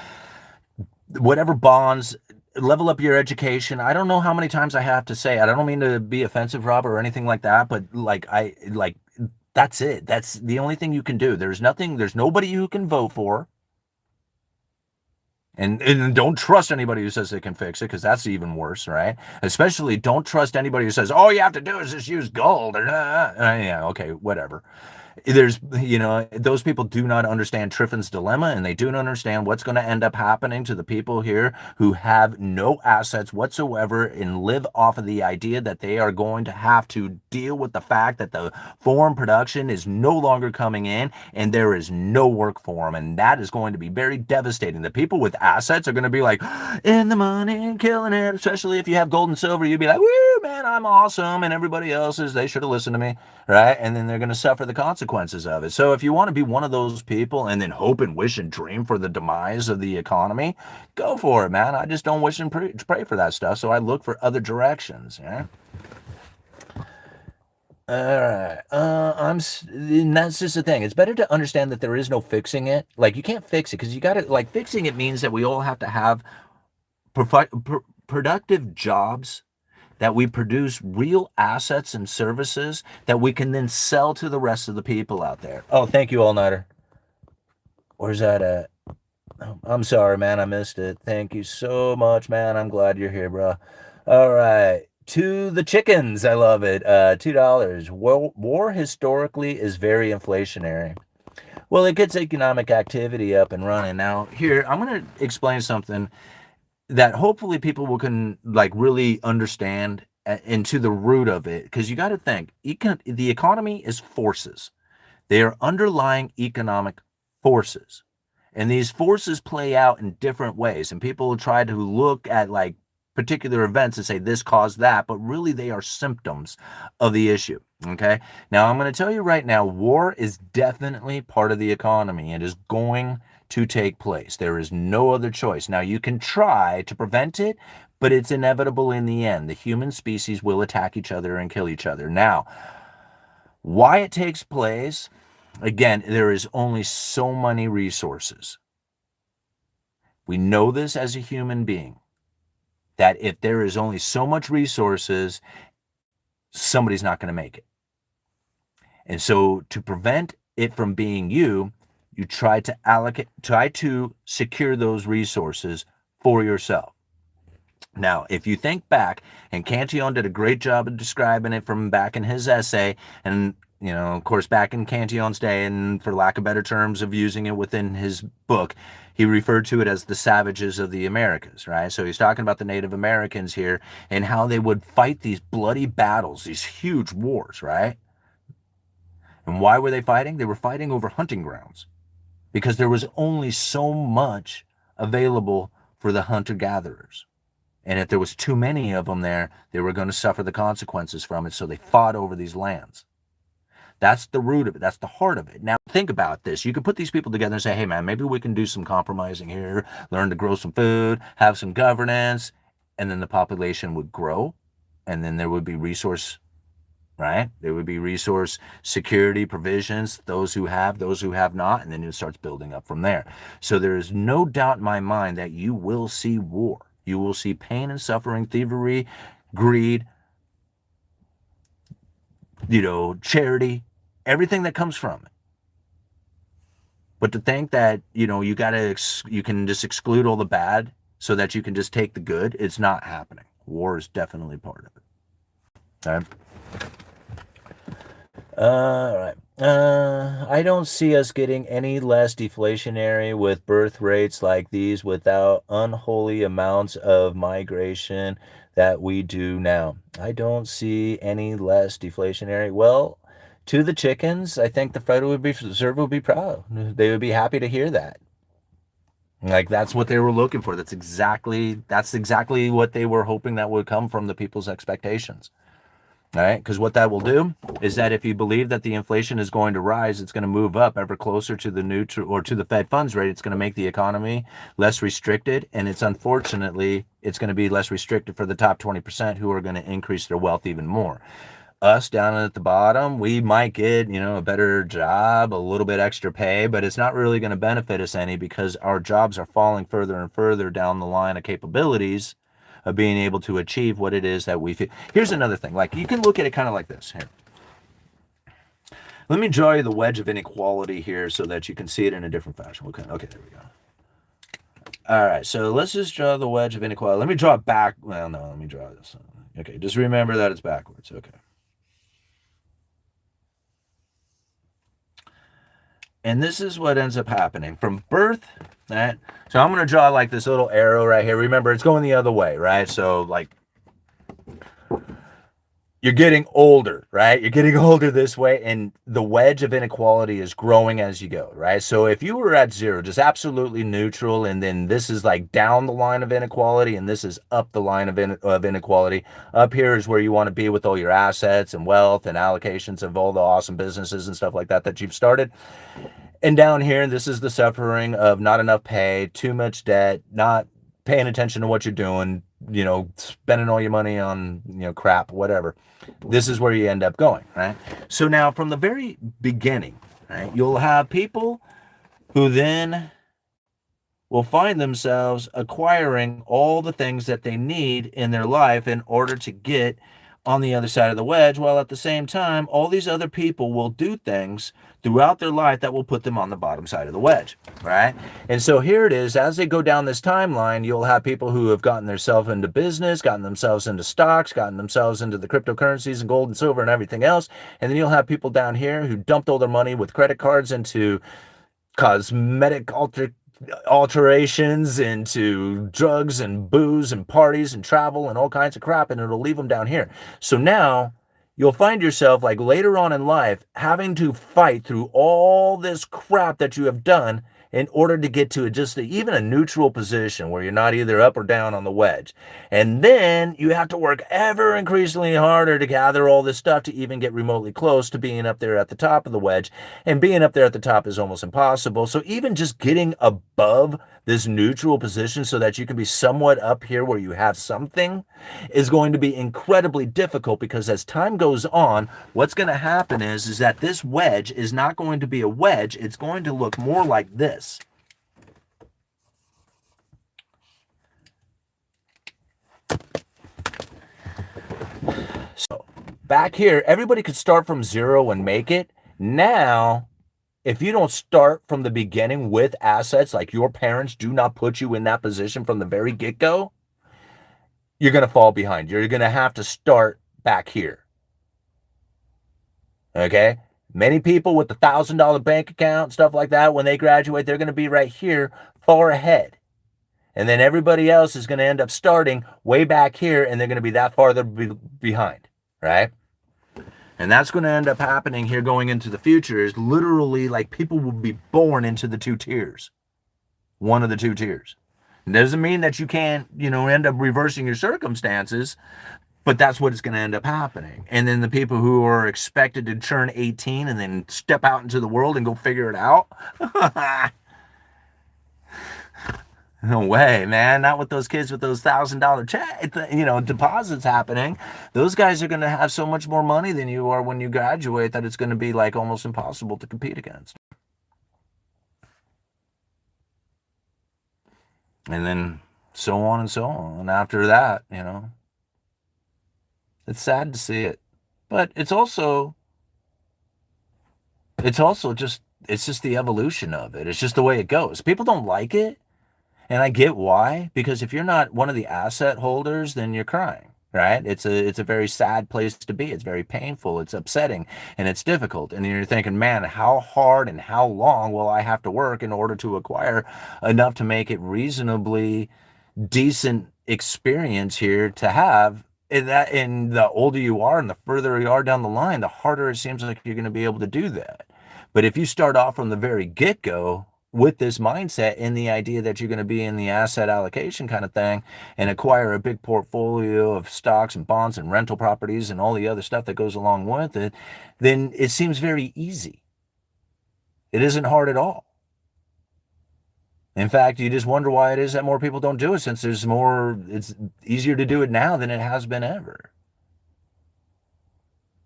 whatever bonds, level up your education. I don't know how many times I have to say, I don't mean to be offensive, Rob, or anything like that, but that's it. That's the only thing you can do. There's nobody you can vote for. And don't trust anybody who says they can fix it, because that's even worse, right? Especially don't trust anybody who says, all you have to do is just use gold. Or, yeah, okay, whatever. There's, those people do not understand Triffin's dilemma, and they do not understand what's going to end up happening to the people here who have no assets whatsoever and live off of the idea that they are going to have to deal with the fact that the foreign production is no longer coming in and there is no work for them. And that is going to be very devastating. The people with assets are going to be like, in the money and killing it, especially if you have gold and silver. You'd be like, woo, man, I'm awesome. And everybody else they should have listened to me, right? And then they're going to suffer the consequences of it. So if you want to be one of those people and then hope and wish and dream for the demise of the economy, go for it, man. I just don't wish and pray for that stuff. So I look for other directions. Yeah. All right. And that's just the thing. It's better to understand that there is no fixing it. Like, you can't fix it, because you got to, like, fixing it means that we all have to have productive jobs, that we produce real assets and services that we can then sell to the rest of the people out there. Oh, thank you, All Nighter. Where's that at? Oh, I'm sorry, man. I missed it. Thank you so much, man. I'm glad you're here, bro. All right. To the chickens. I love it. $2. War historically is very inflationary. Well, it gets economic activity up and running. Now, here, I'm going to explain something that hopefully people can really understand into the root of it, because you got to think the economy is forces. They are underlying economic forces, and these forces play out in different ways, and people will try to look at particular events and say this caused that, but really they are symptoms of the issue. Okay, now I'm going to tell you right now, war is definitely part of the economy. It is going to take place. There is no other choice. Now, you can try to prevent it, but it's inevitable in the end. The human species will attack each other and kill each other. Now, why it takes place, again, there is only so many resources. We know this as a human being, that if there is only so much resources, somebody's not going to make it. And so to prevent it from being you try to secure those resources for yourself. Now, if you think back, and Cantillon did a great job of describing it from back in his essay, and of course, back in Cantillon's day, and for lack of better terms of using it within his book, he referred to it as the savages of the Americas, right? So he's talking about the Native Americans here and how they would fight these bloody battles, these huge wars, right? And why were they fighting? They were fighting over hunting grounds, because there was only so much available for the hunter-gatherers. And if there was too many of them there, they were going to suffer the consequences from it, so they fought over these lands. That's the root of it. That's the heart of it. Now, think about this. You could put these people together and say, hey, man, maybe we can do some compromising here, learn to grow some food, have some governance, and then the population would grow, and then there would be resource, right? There would be resource security provisions, those who have not, and then it starts building up from there. So there is no doubt in my mind that you will see war. You will see pain and suffering, thievery, greed, charity, everything that comes from it. But to think that, you can just exclude all the bad so that you can just take the good. It's not happening. War is definitely part of it. All right. All right. I don't see us getting any less deflationary with birth rates like these without unholy amounts of migration that we do now. I don't see any less deflationary. Well, to the chickens, I think the Federal Reserve would be proud. They would be happy to hear that. Like that's what they were looking for. That's exactly what they were hoping that would come from the people's expectations. All right, because what that will do is that if you believe that the inflation is going to rise, it's going to move up ever closer to the neutral or to the Fed funds rate. It's going to make the economy less restricted, and it's going to be less restricted for the top 20% who are going to increase their wealth even more. Us down at the bottom, we might get, a better job, a little bit extra pay, but it's not really going to benefit us any because our jobs are falling further and further down the line of capabilities of being able to achieve what it is that we feel. Here's another thing. Like you can look at it kind of like this. Here. Let me draw you the wedge of inequality here so that you can see it in a different fashion. Okay, there we go. All right, so let's just draw the wedge of inequality. Let me draw it back. Well, no, let me draw this. Okay, just remember that it's backwards. Okay. And this is what ends up happening from birth. Right? So I'm going to draw like this little arrow right here. Remember, it's going the other way, right? So like you're getting older, right? You're getting older this way, and the wedge of inequality is growing as you go, right? So if you were at zero, just absolutely neutral, and then this is like down the line of inequality, and this is up the line of inequality. Up here is where you want to be with all your assets and wealth and allocations of all the awesome businesses and stuff like that you've started. And down here, this is the suffering of not enough pay, too much debt, not paying attention to what you're doing, spending all your money on, crap, whatever. This is where you end up going, right? So now from the very beginning, right, you'll have people who then will find themselves acquiring all the things that they need in their life in order to get on the other side of the wedge, while at the same time, all these other people will do things throughout their life that will put them on the bottom side of the wedge, right? And so here it is, as they go down this timeline, you'll have people who have gotten themselves into business, gotten themselves into stocks, gotten themselves into the cryptocurrencies and gold and silver and everything else. And then you'll have people down here who dumped all their money with credit cards into cosmetic alterations, into drugs and booze and parties and travel and all kinds of crap, and it'll leave them down here. So now you'll find yourself like later on in life having to fight through all this crap that you have done in order to get to even a neutral position where you're not either up or down on the wedge. And then you have to work ever increasingly harder to gather all this stuff to even get remotely close to being up there at the top of the wedge. And being up there at the top is almost impossible. So even just getting above this neutral position so that you can be somewhat up here where you have something is going to be incredibly difficult, because as time goes on, what's going to happen is that this wedge is not going to be a wedge. It's going to look more like this. So back here, everybody could start from zero and make it. Now, if you don't start from the beginning with assets, like your parents do not put you in that position from the very get-go, you're going to fall behind. You're going to have to start back here. Okay? Many people with the $1,000 bank account, stuff like that, when they graduate, they're going to be right here, far ahead. And then everybody else is going to end up starting way back here, and they're going to be that farther behind, right? And that's going to end up happening here going into the future, is literally like people will be born into the two tiers. One of the two tiers. It doesn't mean that you can't, end up reversing your circumstances, but that's what is going to end up happening. And then the people who are expected to turn 18 and then step out into the world and go figure it out. No way, man. Not with those kids with those $1,000 deposits happening. Those guys are going to have so much more money than you are when you graduate that it's going to be like almost impossible to compete against. And then so on and so on. After that, it's sad to see it. But it's just the evolution of it. It's just the way it goes. People don't like it. And I get why, because if you're not one of the asset holders, then you're crying, right? It's a very sad place to be. It's very painful, it's upsetting, and it's difficult. And you're thinking, man, how hard and how long will I have to work in order to acquire enough to make it reasonably decent experience here to have? And the older you are and the further you are down the line, the harder it seems like you're going to be able to do that. But if you start off from the very get-go with this mindset and the idea that you're going to be in the asset allocation kind of thing and acquire a big portfolio of stocks and bonds and rental properties and all the other stuff that goes along with it, then it seems very easy. It isn't hard at all. In fact, you just wonder why it is that more people don't do it, since it's easier to do it now than it has been ever.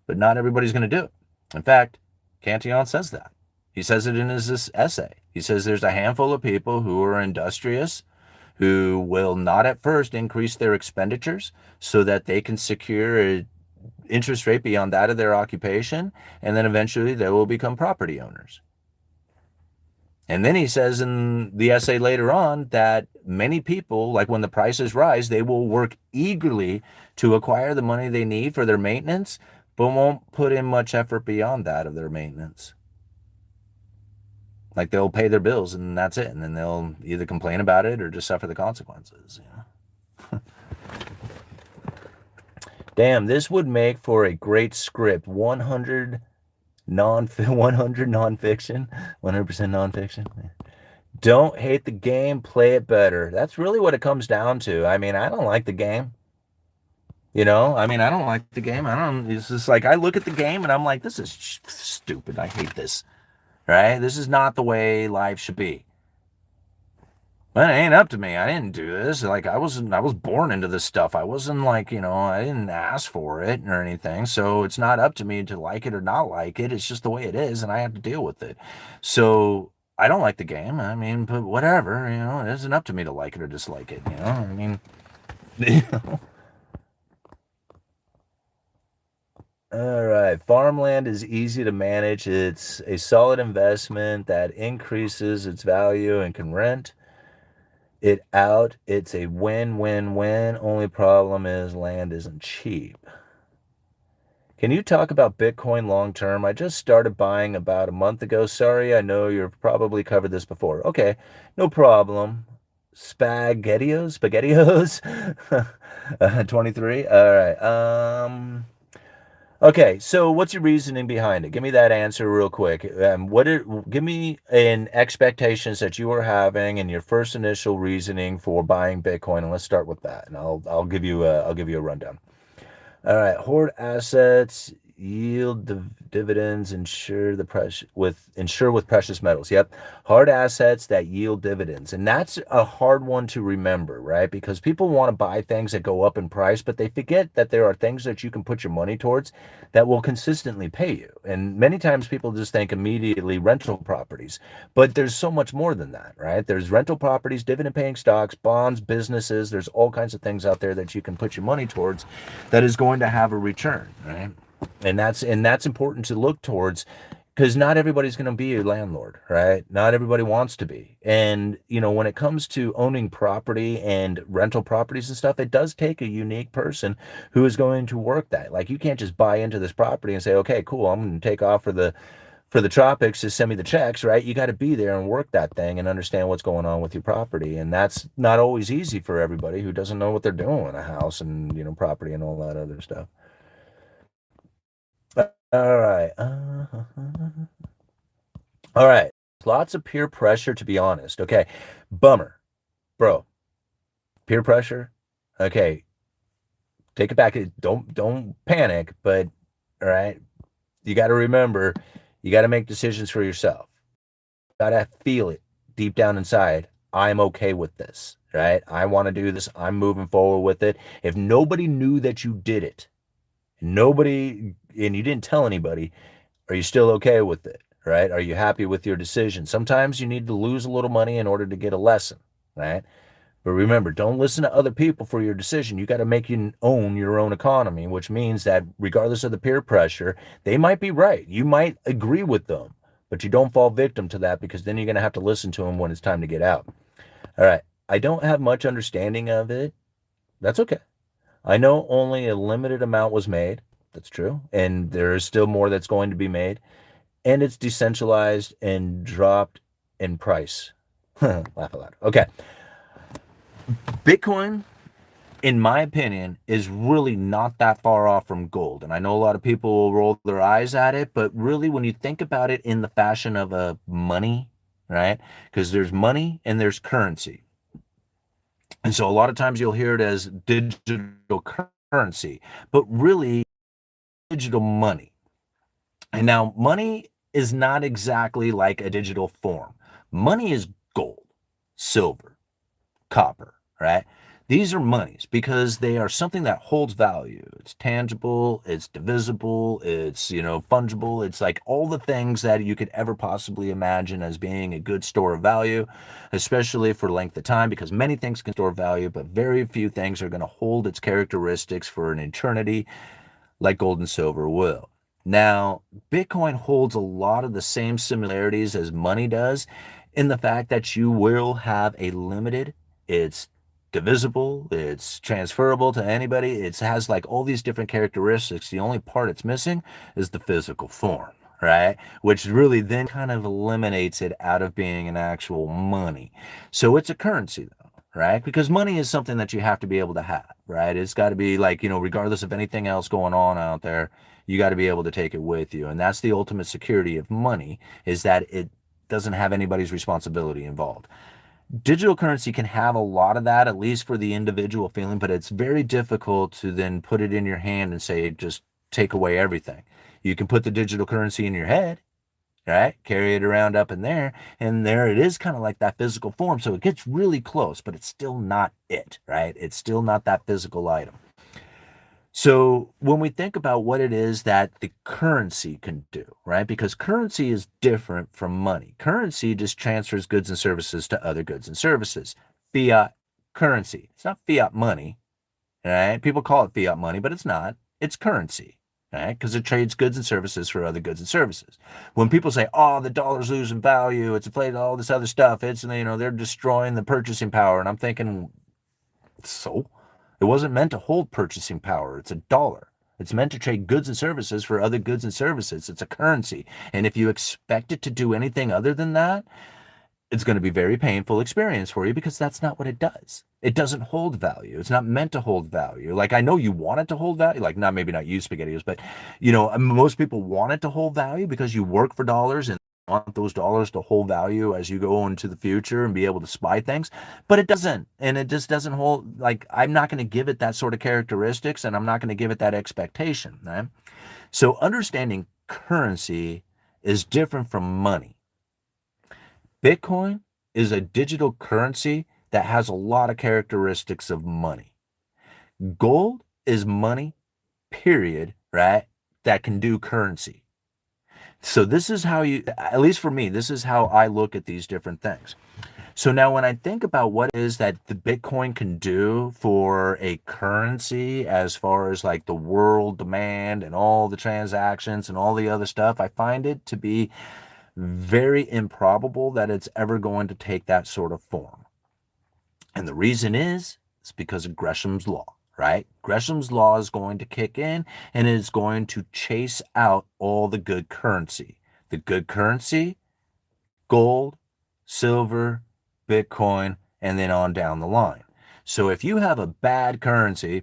But not everybody's going to do it. In fact, Cantillon says that. He says it in his essay. He says there's a handful of people who are industrious, who will not at first increase their expenditures so that they can secure an interest rate beyond that of their occupation, and then eventually they will become property owners. And then he says in the essay later on that many people, like when the prices rise, they will work eagerly to acquire the money they need for their maintenance, but won't put in much effort beyond that of their maintenance. Like they'll pay their bills and that's it. And then they'll either complain about it or just suffer the consequences. Damn, this would make for a great script. 100 nonfiction, 100% nonfiction. Don't hate the game, play it better. That's really what it comes down to. I mean, I don't like the game. I don't like the game. It's just like I look at the game and I'm like, this is stupid. I hate this. Right? This is not the way life should be. But it ain't up to me. I didn't do this. Like I was born into this stuff. I wasn't like, I didn't ask for it or anything. So it's not up to me to like it or not like it. It's just the way it is and I have to deal with it. So I don't like the game. I mean, but whatever, it isn't up to me to like it or dislike it, I mean, All right. Farmland is easy to manage. It's a solid investment that increases its value and can rent it out. It's a win-win-win. Only problem is land isn't cheap. Can you talk about Bitcoin long term? I just started buying about a month ago. Sorry, I know you've probably covered this before. Okay, no problem. Spaghettios? 23. All right. Okay, so what's your reasoning behind it? Give me that answer real quick. Give me an expectations that you were having and your first initial reasoning for buying Bitcoin, and let's start with that. And I'll give you a rundown. All right, hoard assets, yield dividends, ensure with precious metals. Yep, hard assets that yield dividends, and that's a hard one to remember, right? Because people want to buy things that go up in price, but they forget that there are things that you can put your money towards that will consistently pay you. And many times people just think immediately rental properties, but there's so much more than that, right? There's rental properties, dividend-paying stocks, bonds, businesses. There's all kinds of things out there that you can put your money towards that is going to have a return, right? And that's important to look towards, because not everybody's going to be a landlord, right? Not everybody wants to be. And when it comes to owning property and rental properties and stuff, it does take a unique person who is going to work that. Like you can't just buy into this property and say, okay, cool, I'm going to take off for the tropics, just send me the checks, right? You got to be there and work that thing and understand what's going on with your property. And that's not always easy for everybody who doesn't know what they're doing in a house and, property and all that other stuff. All right. All right. Lots of peer pressure, to be honest. Okay. Bummer. Bro. Peer pressure. Okay. Take it back. Don't panic, but all right. You got to remember, you got to make decisions for yourself. Got to feel it deep down inside. I'm okay with this, right? I want to do this. I'm moving forward with it. If nobody knew that you did it, and you didn't tell anybody, are you still okay with it, right? Are you happy with your decision? Sometimes you need to lose a little money in order to get a lesson, right? But remember, don't listen to other people for your decision. You got to make you own your own economy, which means that regardless of the peer pressure, they might be right. You might agree with them, but you don't fall victim to that, because then you're going to have to listen to them when it's time to get out. All right. I don't have much understanding of it. That's okay. I know only a limited amount was made. That's true. And there is still more that's going to be made. And it's decentralized and dropped in price. Laugh aloud. Okay. Bitcoin, in my opinion, is really not that far off from gold. And I know a lot of people will roll their eyes at it, but really, when you think about it in the fashion of a money, right? Because there's money and there's currency. And so a lot of times you'll hear it as digital currency, but really digital money. And now money is not exactly like a digital form. Money is gold, silver, copper, right? These are monies because they are something that holds value. It's tangible, it's divisible, it's, fungible. It's like all the things that you could ever possibly imagine as being a good store of value, especially for length of time, because many things can store value, but very few things are going to hold its characteristics for an eternity like gold and silver will. Now, Bitcoin holds a lot of the same similarities as money does in the fact that you will have a limited, it's divisible, it's transferable to anybody, it has like all these different characteristics. The only part it's missing is the physical form, right? Which really then kind of eliminates it out of being an actual money. So it's a currency, right? Because money is something that you have to be able to have, right? It's got to be like, regardless of anything else going on out there, you got to be able to take it with you. And that's the ultimate security of money, is that it doesn't have anybody's responsibility involved. Digital currency can have a lot of that, at least for the individual feeling, but it's very difficult to then put it in your hand and say, just take away everything. You can put the digital currency in your head, right? Carry it around up in there, and there it is, kind of like that physical form. So it gets really close, but it's still not it, right? It's still not that physical item. So when we think about what it is that the currency can do, right? Because currency is different from money. Currency just transfers goods and services to other goods and services. Fiat currency. It's not fiat money, right? People call it fiat money, but it's not. It's currency, right? Because it trades goods and services for other goods and services. When people say, "Oh, the dollar's losing value, it's inflated, all this other stuff," they're destroying the purchasing power, and I'm thinking, so it wasn't meant to hold purchasing power. It's a dollar. It's meant to trade goods and services for other goods and services. It's a currency, and if you expect it to do anything other than that, it's going to be a very painful experience for you, because that's not what it does. It doesn't hold value. It's not meant to hold value. Like, I know you want it to hold value, like, not, maybe not you, SpaghettiOs, but most people want it to hold value because you work for dollars and want those dollars to hold value as you go into the future and be able to buy things. But it doesn't, and it just doesn't hold. Like, I'm not going to give it that sort of characteristics, and I'm not going to give it that expectation, right? So understanding currency is different from money. Bitcoin is a digital currency that has a lot of characteristics of money. Gold is money, period, right? That can do currency. So this is how at least for me, this is how I look at these different things. So now when I think about what it is that the Bitcoin can do for a currency, as far as like the world demand and all the transactions and all the other stuff, I find it to be very improbable that it's ever going to take that sort of form. And the reason is, it's because of Gresham's law, right? Gresham's law is going to kick in, and it is going to chase out all the good currency. The good currency, gold, silver, Bitcoin, and then on down the line. So if you have a bad currency,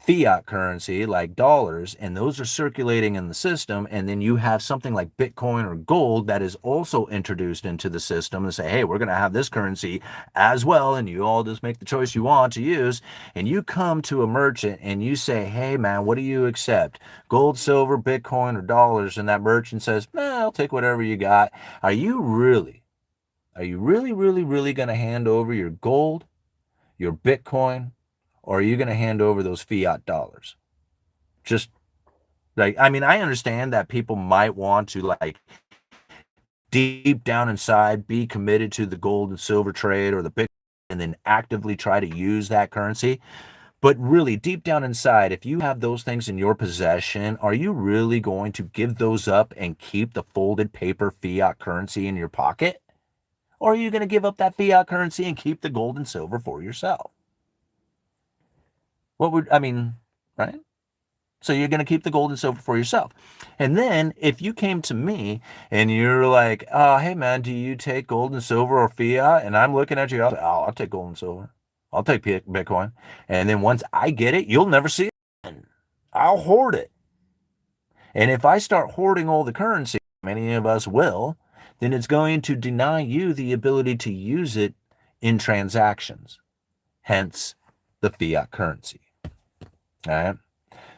fiat currency like dollars, and those are circulating in the system, and then you have something like Bitcoin or gold that is also introduced into the system and say, hey, we're going to have this currency as well, and you all just make the choice you want to use, and you come to a merchant and you say, hey man, what do you accept? Gold, silver, Bitcoin, or dollars? And that merchant says, I'll take whatever you got. Are you really, really, really going to hand over your gold, your Bitcoin, or are you going to hand over those fiat dollars? Just like, I mean, I understand that people might want to, like, deep down inside, be committed to the gold and silver trade or the Bitcoin, and then actively try to use that currency. But really, deep down inside, if you have those things in your possession, are you really going to give those up and keep the folded paper fiat currency in your pocket? Or are you going to give up that fiat currency and keep the gold and silver for yourself? Right? So you're going to keep the gold and silver for yourself. And then if you came to me and you're like, hey man, do you take gold and silver or fiat? And I'm looking at you, I'll take gold and silver. I'll take Bitcoin. And then once I get it, you'll never see it again. I'll hoard it. And if I start hoarding all the currency, many of us will, then it's going to deny you the ability to use it in transactions. Hence the fiat currency. All right.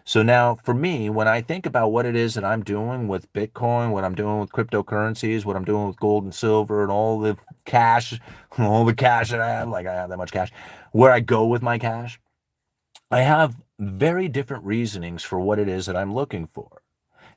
So now for me, when I think about what it is that I'm doing with Bitcoin, what I'm doing with cryptocurrencies, what I'm doing with gold and silver and all the cash that I have, like I have that much cash, where I go with my cash, I have very different reasonings for what it is that I'm looking for.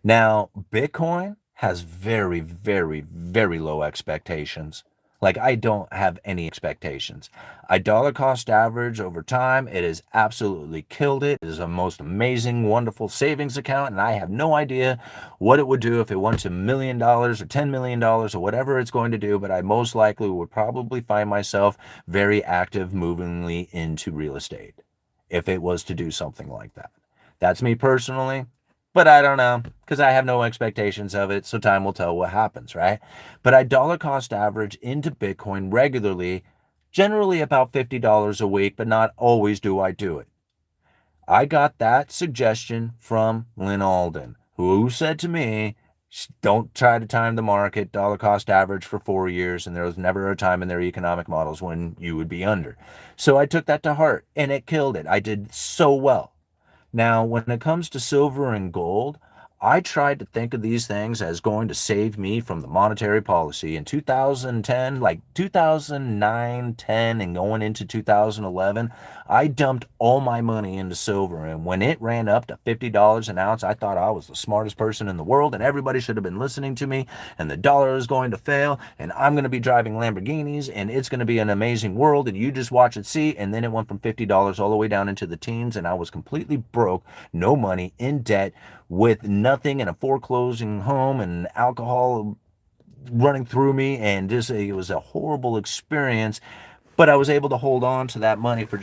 Now, Bitcoin has very, very, very low expectations. Like I don't have any expectations. I dollar cost average over time. It has absolutely killed it. It is a most amazing, wonderful savings account. And I have no idea what it would do if it went to $1 million or $10 million or whatever it's going to do. But I most likely would probably find myself very active movingly into real estate if it was to do something like that. That's me personally. But I don't know, because I have no expectations of it, so time will tell what happens, right? But I dollar cost average into Bitcoin regularly, generally about $50 a week, but not always do I do it. I got that suggestion from Lynn Alden, who said to me, don't try to time the market, dollar cost average for 4 years, and there was never a time in their economic models when you would be under. So I took that to heart, and it killed it. I did so well. Now, when it comes to silver and gold, I tried to think of these things as going to save me from the monetary policy. In 2010, like 2009, 10, and going into 2011, I dumped all my money into silver. And when it ran up to $50 an ounce, I thought I was the smartest person in the world and everybody should have been listening to me. And the dollar is going to fail and I'm going to be driving Lamborghinis and it's going to be an amazing world. And you just watch it see. And then it went from $50 all the way down into the teens. And I was completely broke, no money, in debt, with nothing and a foreclosing home and alcohol running through me, and just it was a horrible experience. But I was able to hold on to that money for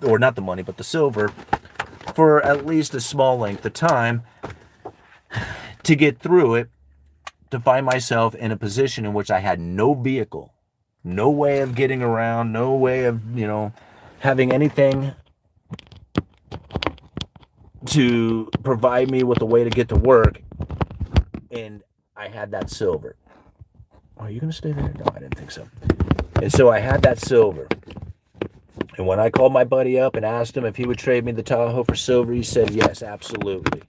or not the money, but the silver, for at least a small length of time to get through it, to find myself in a position in which I had no vehicle, no way of getting around, no way of, having anything to provide me with a way to get to work, and I had that silver. Are you going to stay there? No, I didn't think so. And so I had that silver. And when I called my buddy up and asked him if he would trade me the Tahoe for silver, he said yes, absolutely.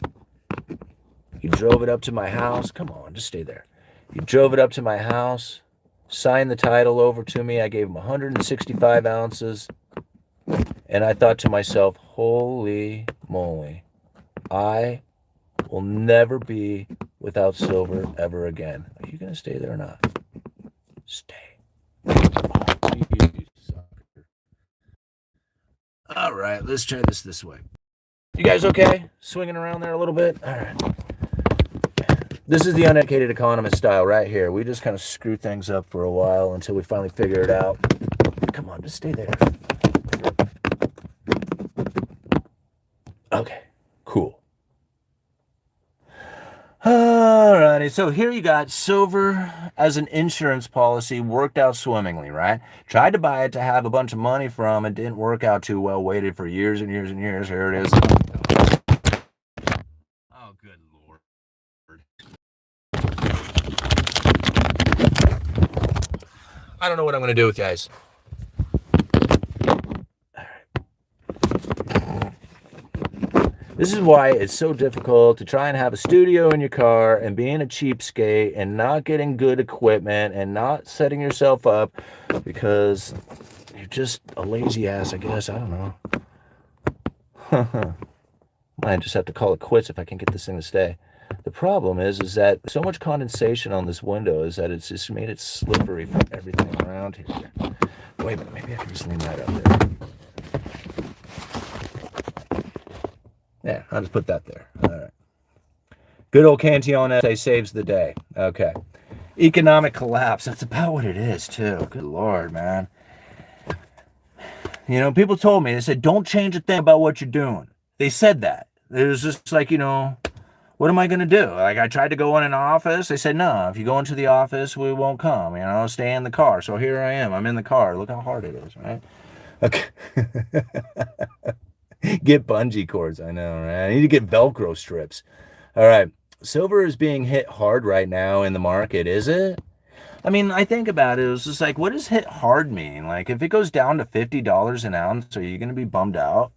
He drove it up to my house. Come on, just stay there. He drove it up to my house, signed the title over to me. I gave him 165 ounces. And I thought to myself, holy moly, I will never be without silver ever again. Are you going to stay there or not? Stay. Oh, you sucker. All right, let's try this way. You guys okay? Swinging around there a little bit? All right. This is the Uneducated Economist style right here. We just kind of screw things up for a while until we finally figure it out. Come on, just stay there. Okay, cool. Alrighty, so here you got silver as an insurance policy, worked out swimmingly, right? Tried to buy it to have a bunch of money from, it didn't work out too well, waited for years and years and years, here it is. Oh, good Lord. I don't know what I'm going to do with you guys. This is why it's so difficult to try and have a studio in your car and being a cheapskate and not getting good equipment and not setting yourself up because you're just a lazy ass, I guess. I don't know. Might just have to call it quits if I can get this thing to stay. The problem is that so much condensation on this window is that it's just made it slippery from everything around here. Wait a minute, maybe I can just lean that up there. Yeah, I'll just put that there. All right. Good old Cantillon essay saves the day. Okay. Economic collapse. That's about what it is, too. Good Lord, man. People told me, they said, don't change a thing about what you're doing. They said that. It was just like, what am I going to do? Like, I tried to go in an office. They said, no, if you go into the office, we won't come. Stay in the car. So here I am. I'm in the car. Look how hard it is, right? Okay. Get bungee cords. I know, right? I need to get Velcro strips. All right. Silver is being hit hard right now in the market, is it? I mean, I think about it. It was just like, what does hit hard mean? Like, if it goes down to $50 an ounce, are you going to be bummed out?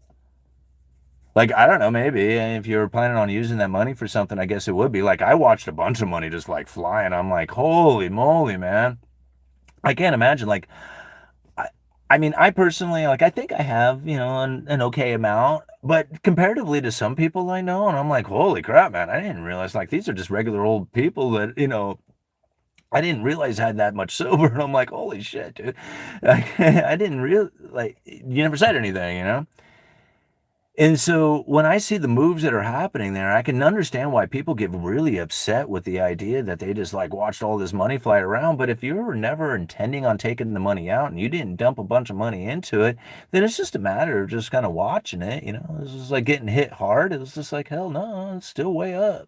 Like, I don't know, maybe if you're planning on using that money for something, I guess it would be. Like, I watched a bunch of money just like flying. I'm like, holy moly, man. I can't imagine. Like, I, I mean, I personally, like, I think I have, an okay amount, but comparatively to some people I know, and I'm like, holy crap, man, I didn't realize, like, these are just regular old people that, I didn't realize I had that much silver. And I'm like, holy shit, dude. Like, I didn't real like, you never said anything. And so when I see the moves that are happening there, I can understand why people get really upset with the idea that they just like watched all this money fly around. But if you were never intending on taking the money out and you didn't dump a bunch of money into it, then it's just a matter of just kind of watching it. It's just like getting hit hard. It was just like, hell no, it's still way up.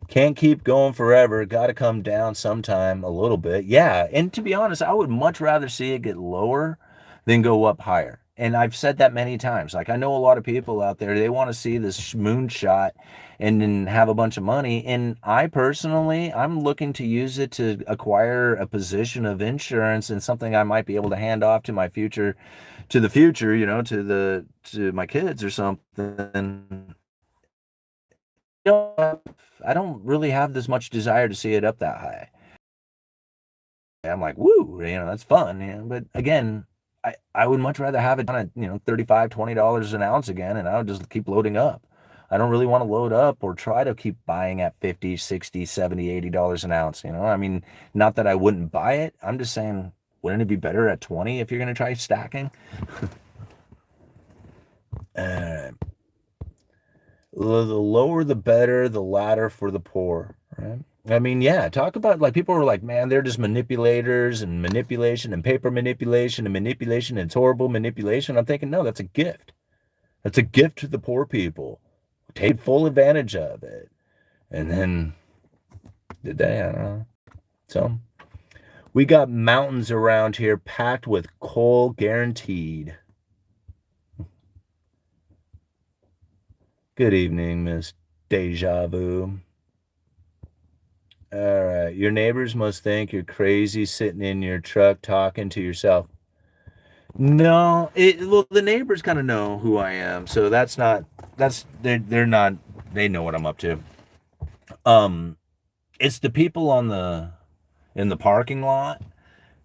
Can't keep going forever. Got to come down sometime a little bit. Yeah. And to be honest, I would much rather see it get lower than go up higher. And I've said that many times. Like, I know a lot of people out there, they want to see this moonshot and then have a bunch of money. And I personally, I'm looking to use it to acquire a position of insurance and something I might be able to hand off to my future, to the future, to my kids or something. I don't really have this much desire to see it up that high. I'm like, woo, that's fun. But again, I would much rather have it down at, $35, $20 an ounce again, and I would just keep loading up. I don't really want to load up or try to keep buying at 50, 60, 70, $80 an ounce. I mean, not that I wouldn't buy it. I'm just saying, wouldn't it be better at 20 if you're going to try stacking? Uh, the lower the better, the latter for the poor, right? I mean, yeah, talk about like people were like, man, they're just manipulators and manipulation and paper manipulation and manipulation and it's horrible manipulation. I'm thinking, no, that's a gift. That's a gift to the poor people. Take full advantage of it. And then did they? I don't know. So we got mountains around here packed with coal guaranteed. Good evening, Miss Deja Vu. All right. Your neighbors must think you're crazy sitting in your truck talking to yourself. No, well, the neighbors kind of know who I am, so they're not, they know what I'm up to. Um, it's the people in the parking lot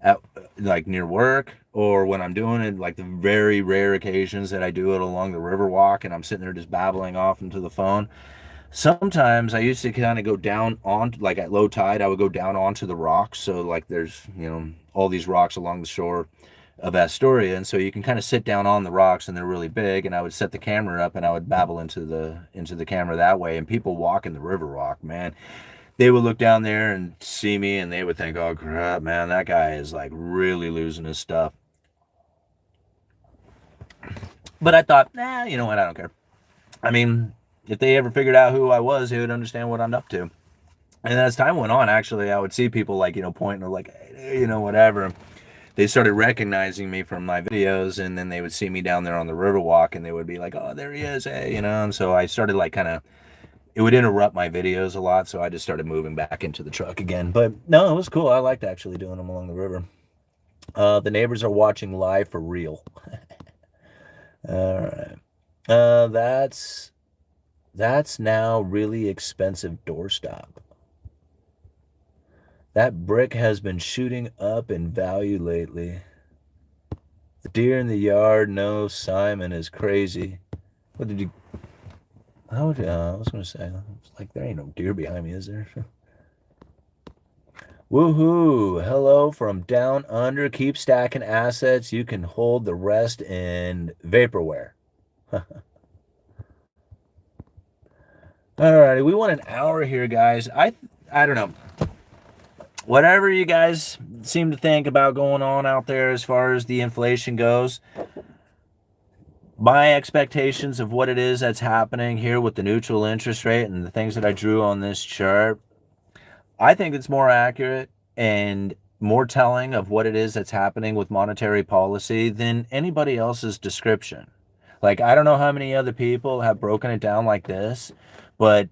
at like near work or when I'm doing it, like the very rare occasions that I do it along the river walk and I'm sitting there just babbling off into the phone. Sometimes I used to kind of go down on, like at low tide, I would go down onto the rocks. So like there's, all these rocks along the shore of Astoria. And so you can kind of sit down on the rocks and they're really big. And I would set the camera up and I would babble into the camera that way. And people walking the river walk, man, they would look down there and see me and they would think, oh crap, man, that guy is like really losing his stuff. But I thought, you know what, I don't care. I mean, if they ever figured out who I was, they would understand what I'm up to. And as time went on, actually, I would see people like, pointing or like, hey, whatever. They started recognizing me from my videos, and then they would see me down there on the Riverwalk, and they would be like, oh, there he is, hey, And so I started like kind of, it would interrupt my videos a lot, so I just started moving back into the truck again. But no, it was cool. I liked actually doing them along the river. The neighbors are watching live for real. All right. That's now really expensive doorstop. That brick has been shooting up in value lately. The deer in the yard knows Simon is crazy. What did you? I was gonna say, like there ain't no deer behind me, is there? Woohoo! Hello from down under. Keep stacking assets. You can hold the rest in vaporware. All righty, we want an hour here, guys. I don't know. Whatever you guys seem to think about going on out there as far as the inflation goes, my expectations of what it is that's happening here with the neutral interest rate and the things that I drew on this chart, I think it's more accurate and more telling of what it is that's happening with monetary policy than anybody else's description. Like, I don't know how many other people have broken it down like this, but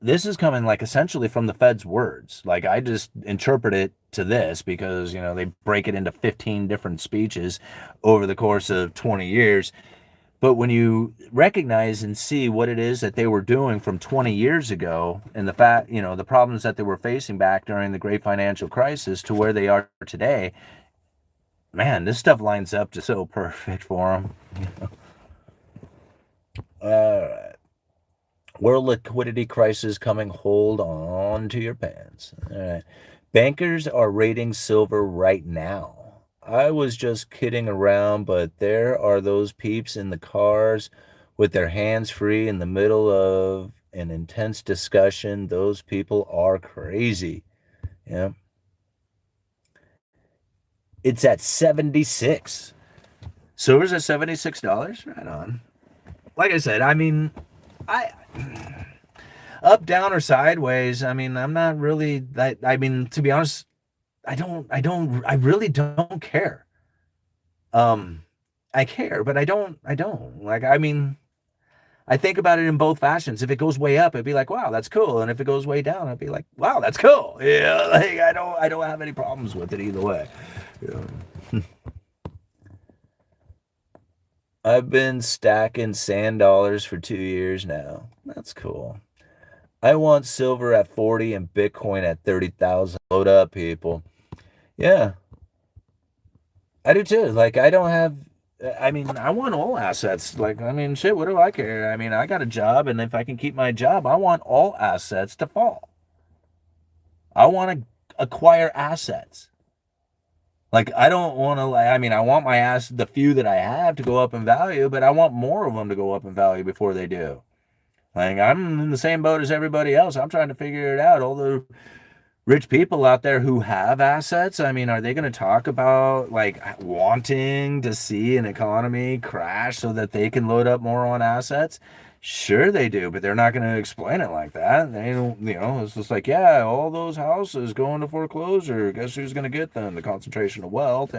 this is coming like essentially from the Fed's words. Like, I just interpret it to this because, they break it into 15 different speeches over the course of 20 years. But when you recognize and see what it is that they were doing from 20 years ago and the fact, the problems that they were facing back during the great financial crisis to where they are today, man, this stuff lines up just so perfect for them. All right. World liquidity crisis coming. Hold on to your pants. All right. Bankers are rating silver right now. I was just kidding around, but there are those peeps in the cars with their hands free in the middle of an intense discussion. Those people are crazy. Yeah. It's at 76. Silver's at $76. Right on. Like I said, I up, down, or sideways. I'm not really that. To be honest, I really don't care. I care, but I don't. Like, I think about it in both fashions. If it goes way up, it'd be like, wow, that's cool. And if it goes way down, I'd be like, wow, that's cool. Yeah, like I don't have any problems with it either way. Yeah. I've been stacking sand dollars for 2 years now. That's cool. I want silver at 40 and Bitcoin at 30,000. Load up, people. Yeah, I do too. Like, I don't have, I want all assets. Like, shit, what do I care? I got a job, and if I can keep my job, I want all assets to fall. I want to acquire assets. Like, I don't want to, I want the few that I have to go up in value, but I want more of them to go up in value before they do. Like, I'm in the same boat as everybody else. I'm trying to figure it out. All the rich people out there who have assets, are they going to talk about like wanting to see an economy crash so that they can load up more on assets? Sure they do, but they're not going to explain it like that. They don't, it's just like, yeah, all those houses going to foreclosure. Guess who's going to get them? The concentration of wealth.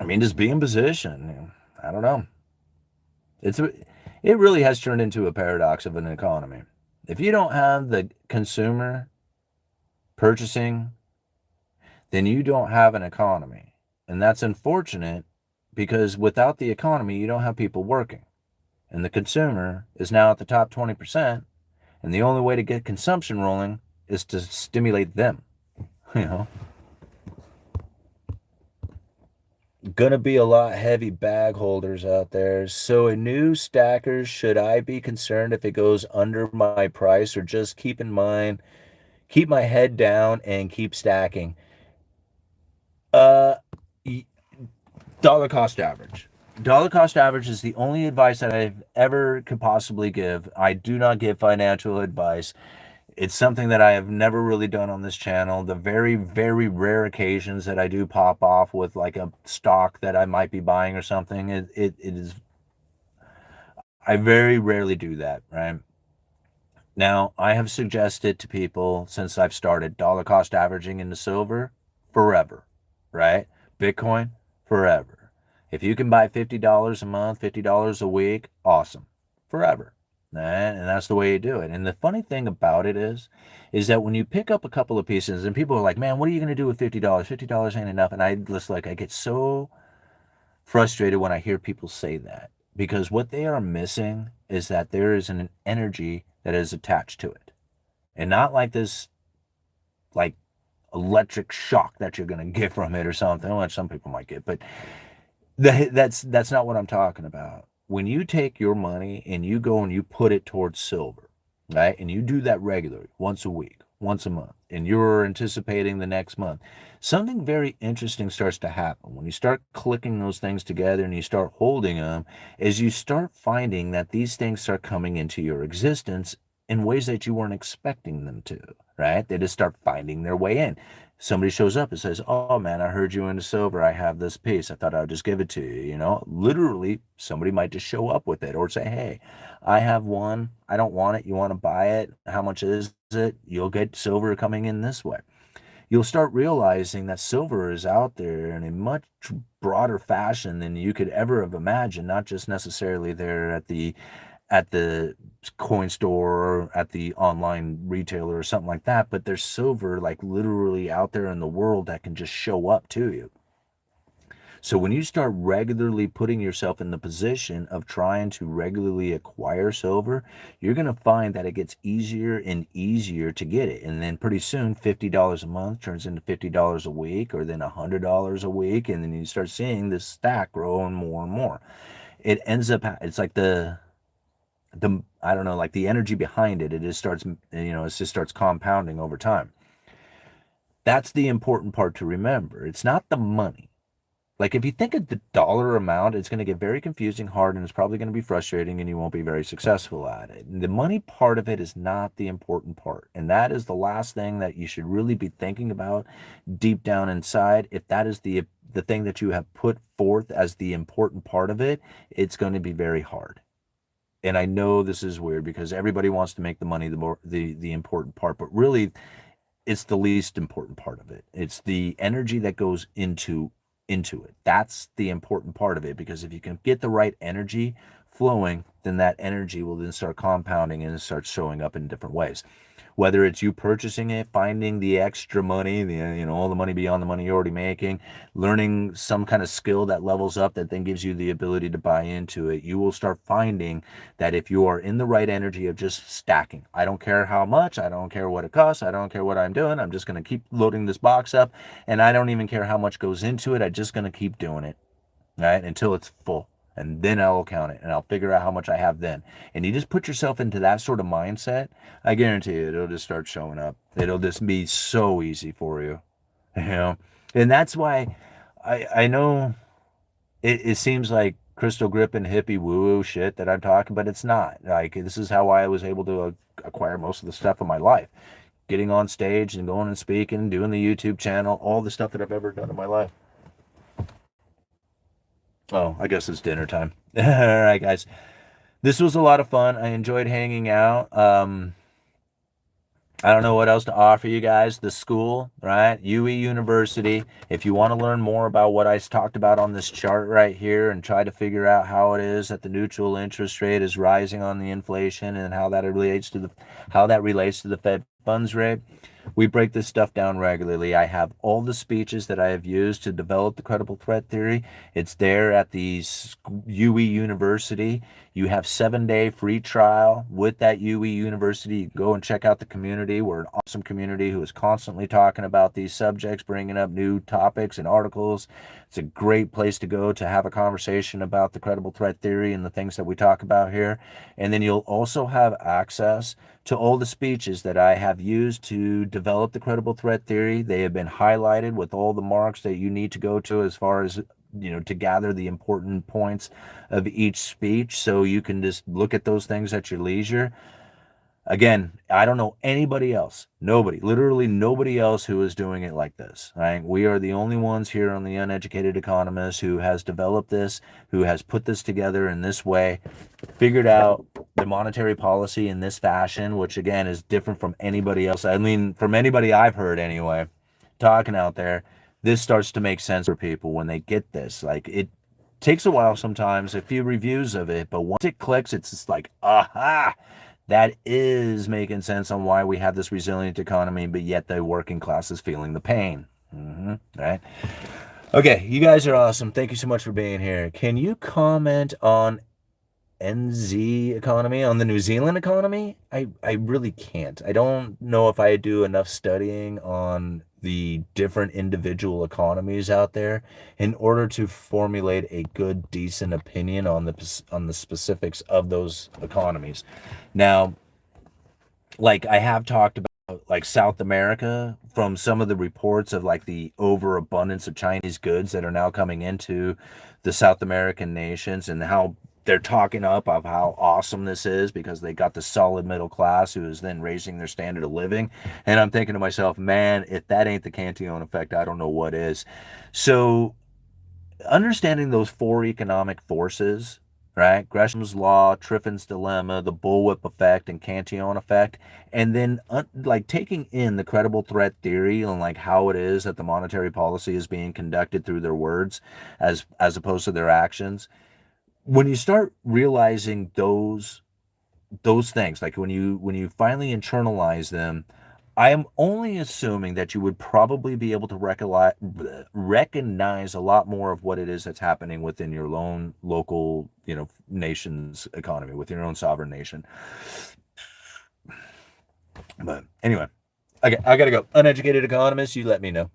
Just be in position. I don't know. It really has turned into a paradox of an economy. If you don't have the consumer purchasing, then you don't have an economy. And that's unfortunate because without the economy, you don't have people working. And the consumer is now at the top 20%. And the only way to get consumption rolling is to stimulate them. Gonna be a lot heavy bag holders out there. So a new stacker, should I be concerned if it goes under my price, or just keep in mind, keep my head down and keep stacking? Uh, Dollar cost average. Dollar cost average is the only advice that I've ever could possibly give. I do not give financial advice. It's something that I have never really done on this channel. The very, very rare occasions that I do pop off with like a stock that I might be buying or something, it is, I very rarely do that, right? Now, I have suggested to people since I've started dollar cost averaging into silver forever, right? Bitcoin, forever. If you can buy $50 a month, $50 a week, awesome, forever. And that's the way you do it. And the funny thing about it is that when you pick up a couple of pieces and people are like, man, what are you going to do with $50? $50 ain't enough. And I get so frustrated when I hear people say that, because what they are missing is that there is an energy that is attached to it, and not like this, like electric shock that you're going to get from it or something, which some people might get, but that's not what I'm talking about. When you take your money and you go and you put it towards silver, right, and you do that regularly, once a week, once a month, and you're anticipating the next month, something very interesting starts to happen. When you start clicking those things together and you start holding them, is you start finding that these things start coming into your existence in ways that you weren't expecting them to, right? They just start finding their way in. Somebody shows up and says, "Oh man, I heard you into silver. I have this piece. I thought I'd just give it to you." You know, literally, somebody might just show up with it or say, "Hey, I have one. I don't want it. You want to buy it? How much is it? You'll get silver coming in this way." You'll start realizing that silver is out there in a much broader fashion than you could ever have imagined, not just necessarily there at the coin store or at the online retailer or something like that, but there's silver like literally out there in the world that can just show up to you. So when you start regularly putting yourself in the position of trying to regularly acquire silver, you're going to find that it gets easier and easier to get it. And then pretty soon, $50 a month turns into $50 a week, or then $100 a week. And then you start seeing this stack growing more and more. It ends up, it's like the I don't know, like the energy behind it, it just starts, it just starts compounding over time. That's the important part to remember. It's not the money. Like if you think of the dollar amount, it's going to get very confusing, hard, and it's probably going to be frustrating, and you won't be very successful at it. And the money part of it is not the important part. And that is the last thing that you should really be thinking about deep down inside. If that is the thing that you have put forth as the important part of it, it's going to be very hard. And I know this is weird because everybody wants to make the money the important part, but really it's the least important part of it. It's the energy that goes into it. That's the important part of it, because if you can get the right energy flowing, then that energy will then start compounding and start showing up in different ways. Whether it's you purchasing it, finding the extra money, all the money beyond the money you're already making, learning some kind of skill that levels up that then gives you the ability to buy into it, you will start finding that if you are in the right energy of just stacking, I don't care how much, I don't care what it costs, I don't care what I'm doing, I'm just going to keep loading this box up, and I don't even care how much goes into it, I'm just going to keep doing it, right, until it's full. And then I'll count it and I'll figure out how much I have then. And you just put yourself into that sort of mindset, I guarantee you it'll just start showing up. It'll just be so easy for you. And that's why I know it seems like crystal grip and hippie woo-woo shit that I'm talking, but it's not. Like, this is how I was able to acquire most of the stuff in my life. Getting on stage and going and speaking, doing the YouTube channel, all the stuff that I've ever done in my life. Oh, I guess it's dinner time. All right, guys. This was a lot of fun. I enjoyed hanging out. I don't know what else to offer you guys. The school, right? UE University. If you want to learn more about what I talked about on this chart right here and try to figure out how it is that the neutral interest rate is rising on the inflation and how that relates to the Fed funds rate, we break this stuff down regularly. I have all the speeches that I have used to develop the credible threat theory. It's there at the UE University. You have 7-day free trial with that UE University. You can go and check out the community. We're an awesome community who is constantly talking about these subjects, bringing up new topics and articles. It's a great place to go to have a conversation about the credible threat theory and the things that we talk about here. And then you'll also have access to all the speeches that I have used to develop the credible threat theory. They have been highlighted with all the marks that you need to go to as far as, to gather the important points of each speech, so you can just look at those things at your leisure. Again, I don't know anybody else, literally nobody else who is doing it like this, right? We are the only ones here on the Uneducated Economist who has developed this, who has put this together in this way, figured out the monetary policy in this fashion, which again is different from anybody else. I mean, from anybody I've heard anyway, talking out there, this starts to make sense for people when they get this. Like, it takes a while sometimes, a few reviews of it, but once it clicks, it's just like, aha! That is making sense on why we have this resilient economy, but yet the working class is feeling the pain. Right? Okay, you guys are awesome. Thank you so much for being here. Can you comment on NZ economy, on the New Zealand economy? I really can't. I don't know if I do enough studying on the different individual economies out there in order to formulate a good, decent opinion on the specifics of those economies. Now, like I have talked about like South America from some of the reports of like the overabundance of Chinese goods that are now coming into the South American nations, and how they're talking up of how awesome this is because they got the solid middle class who is then raising their standard of living. And I'm thinking to myself, man, if that ain't the Cantillon effect, I don't know what is. So understanding those four economic forces, right? Gresham's law, Triffin's dilemma, the bullwhip effect, and Cantillon effect, and then like taking in the credible threat theory and like how it is that the monetary policy is being conducted through their words as opposed to their actions. When you start realizing those things, like when you finally internalize them, I am only assuming that you would probably be able to recognize a lot more of what it is that's happening within your own local, nation's economy, within your own sovereign nation. But anyway, okay, I gotta go. Uneducated economist, you let me know.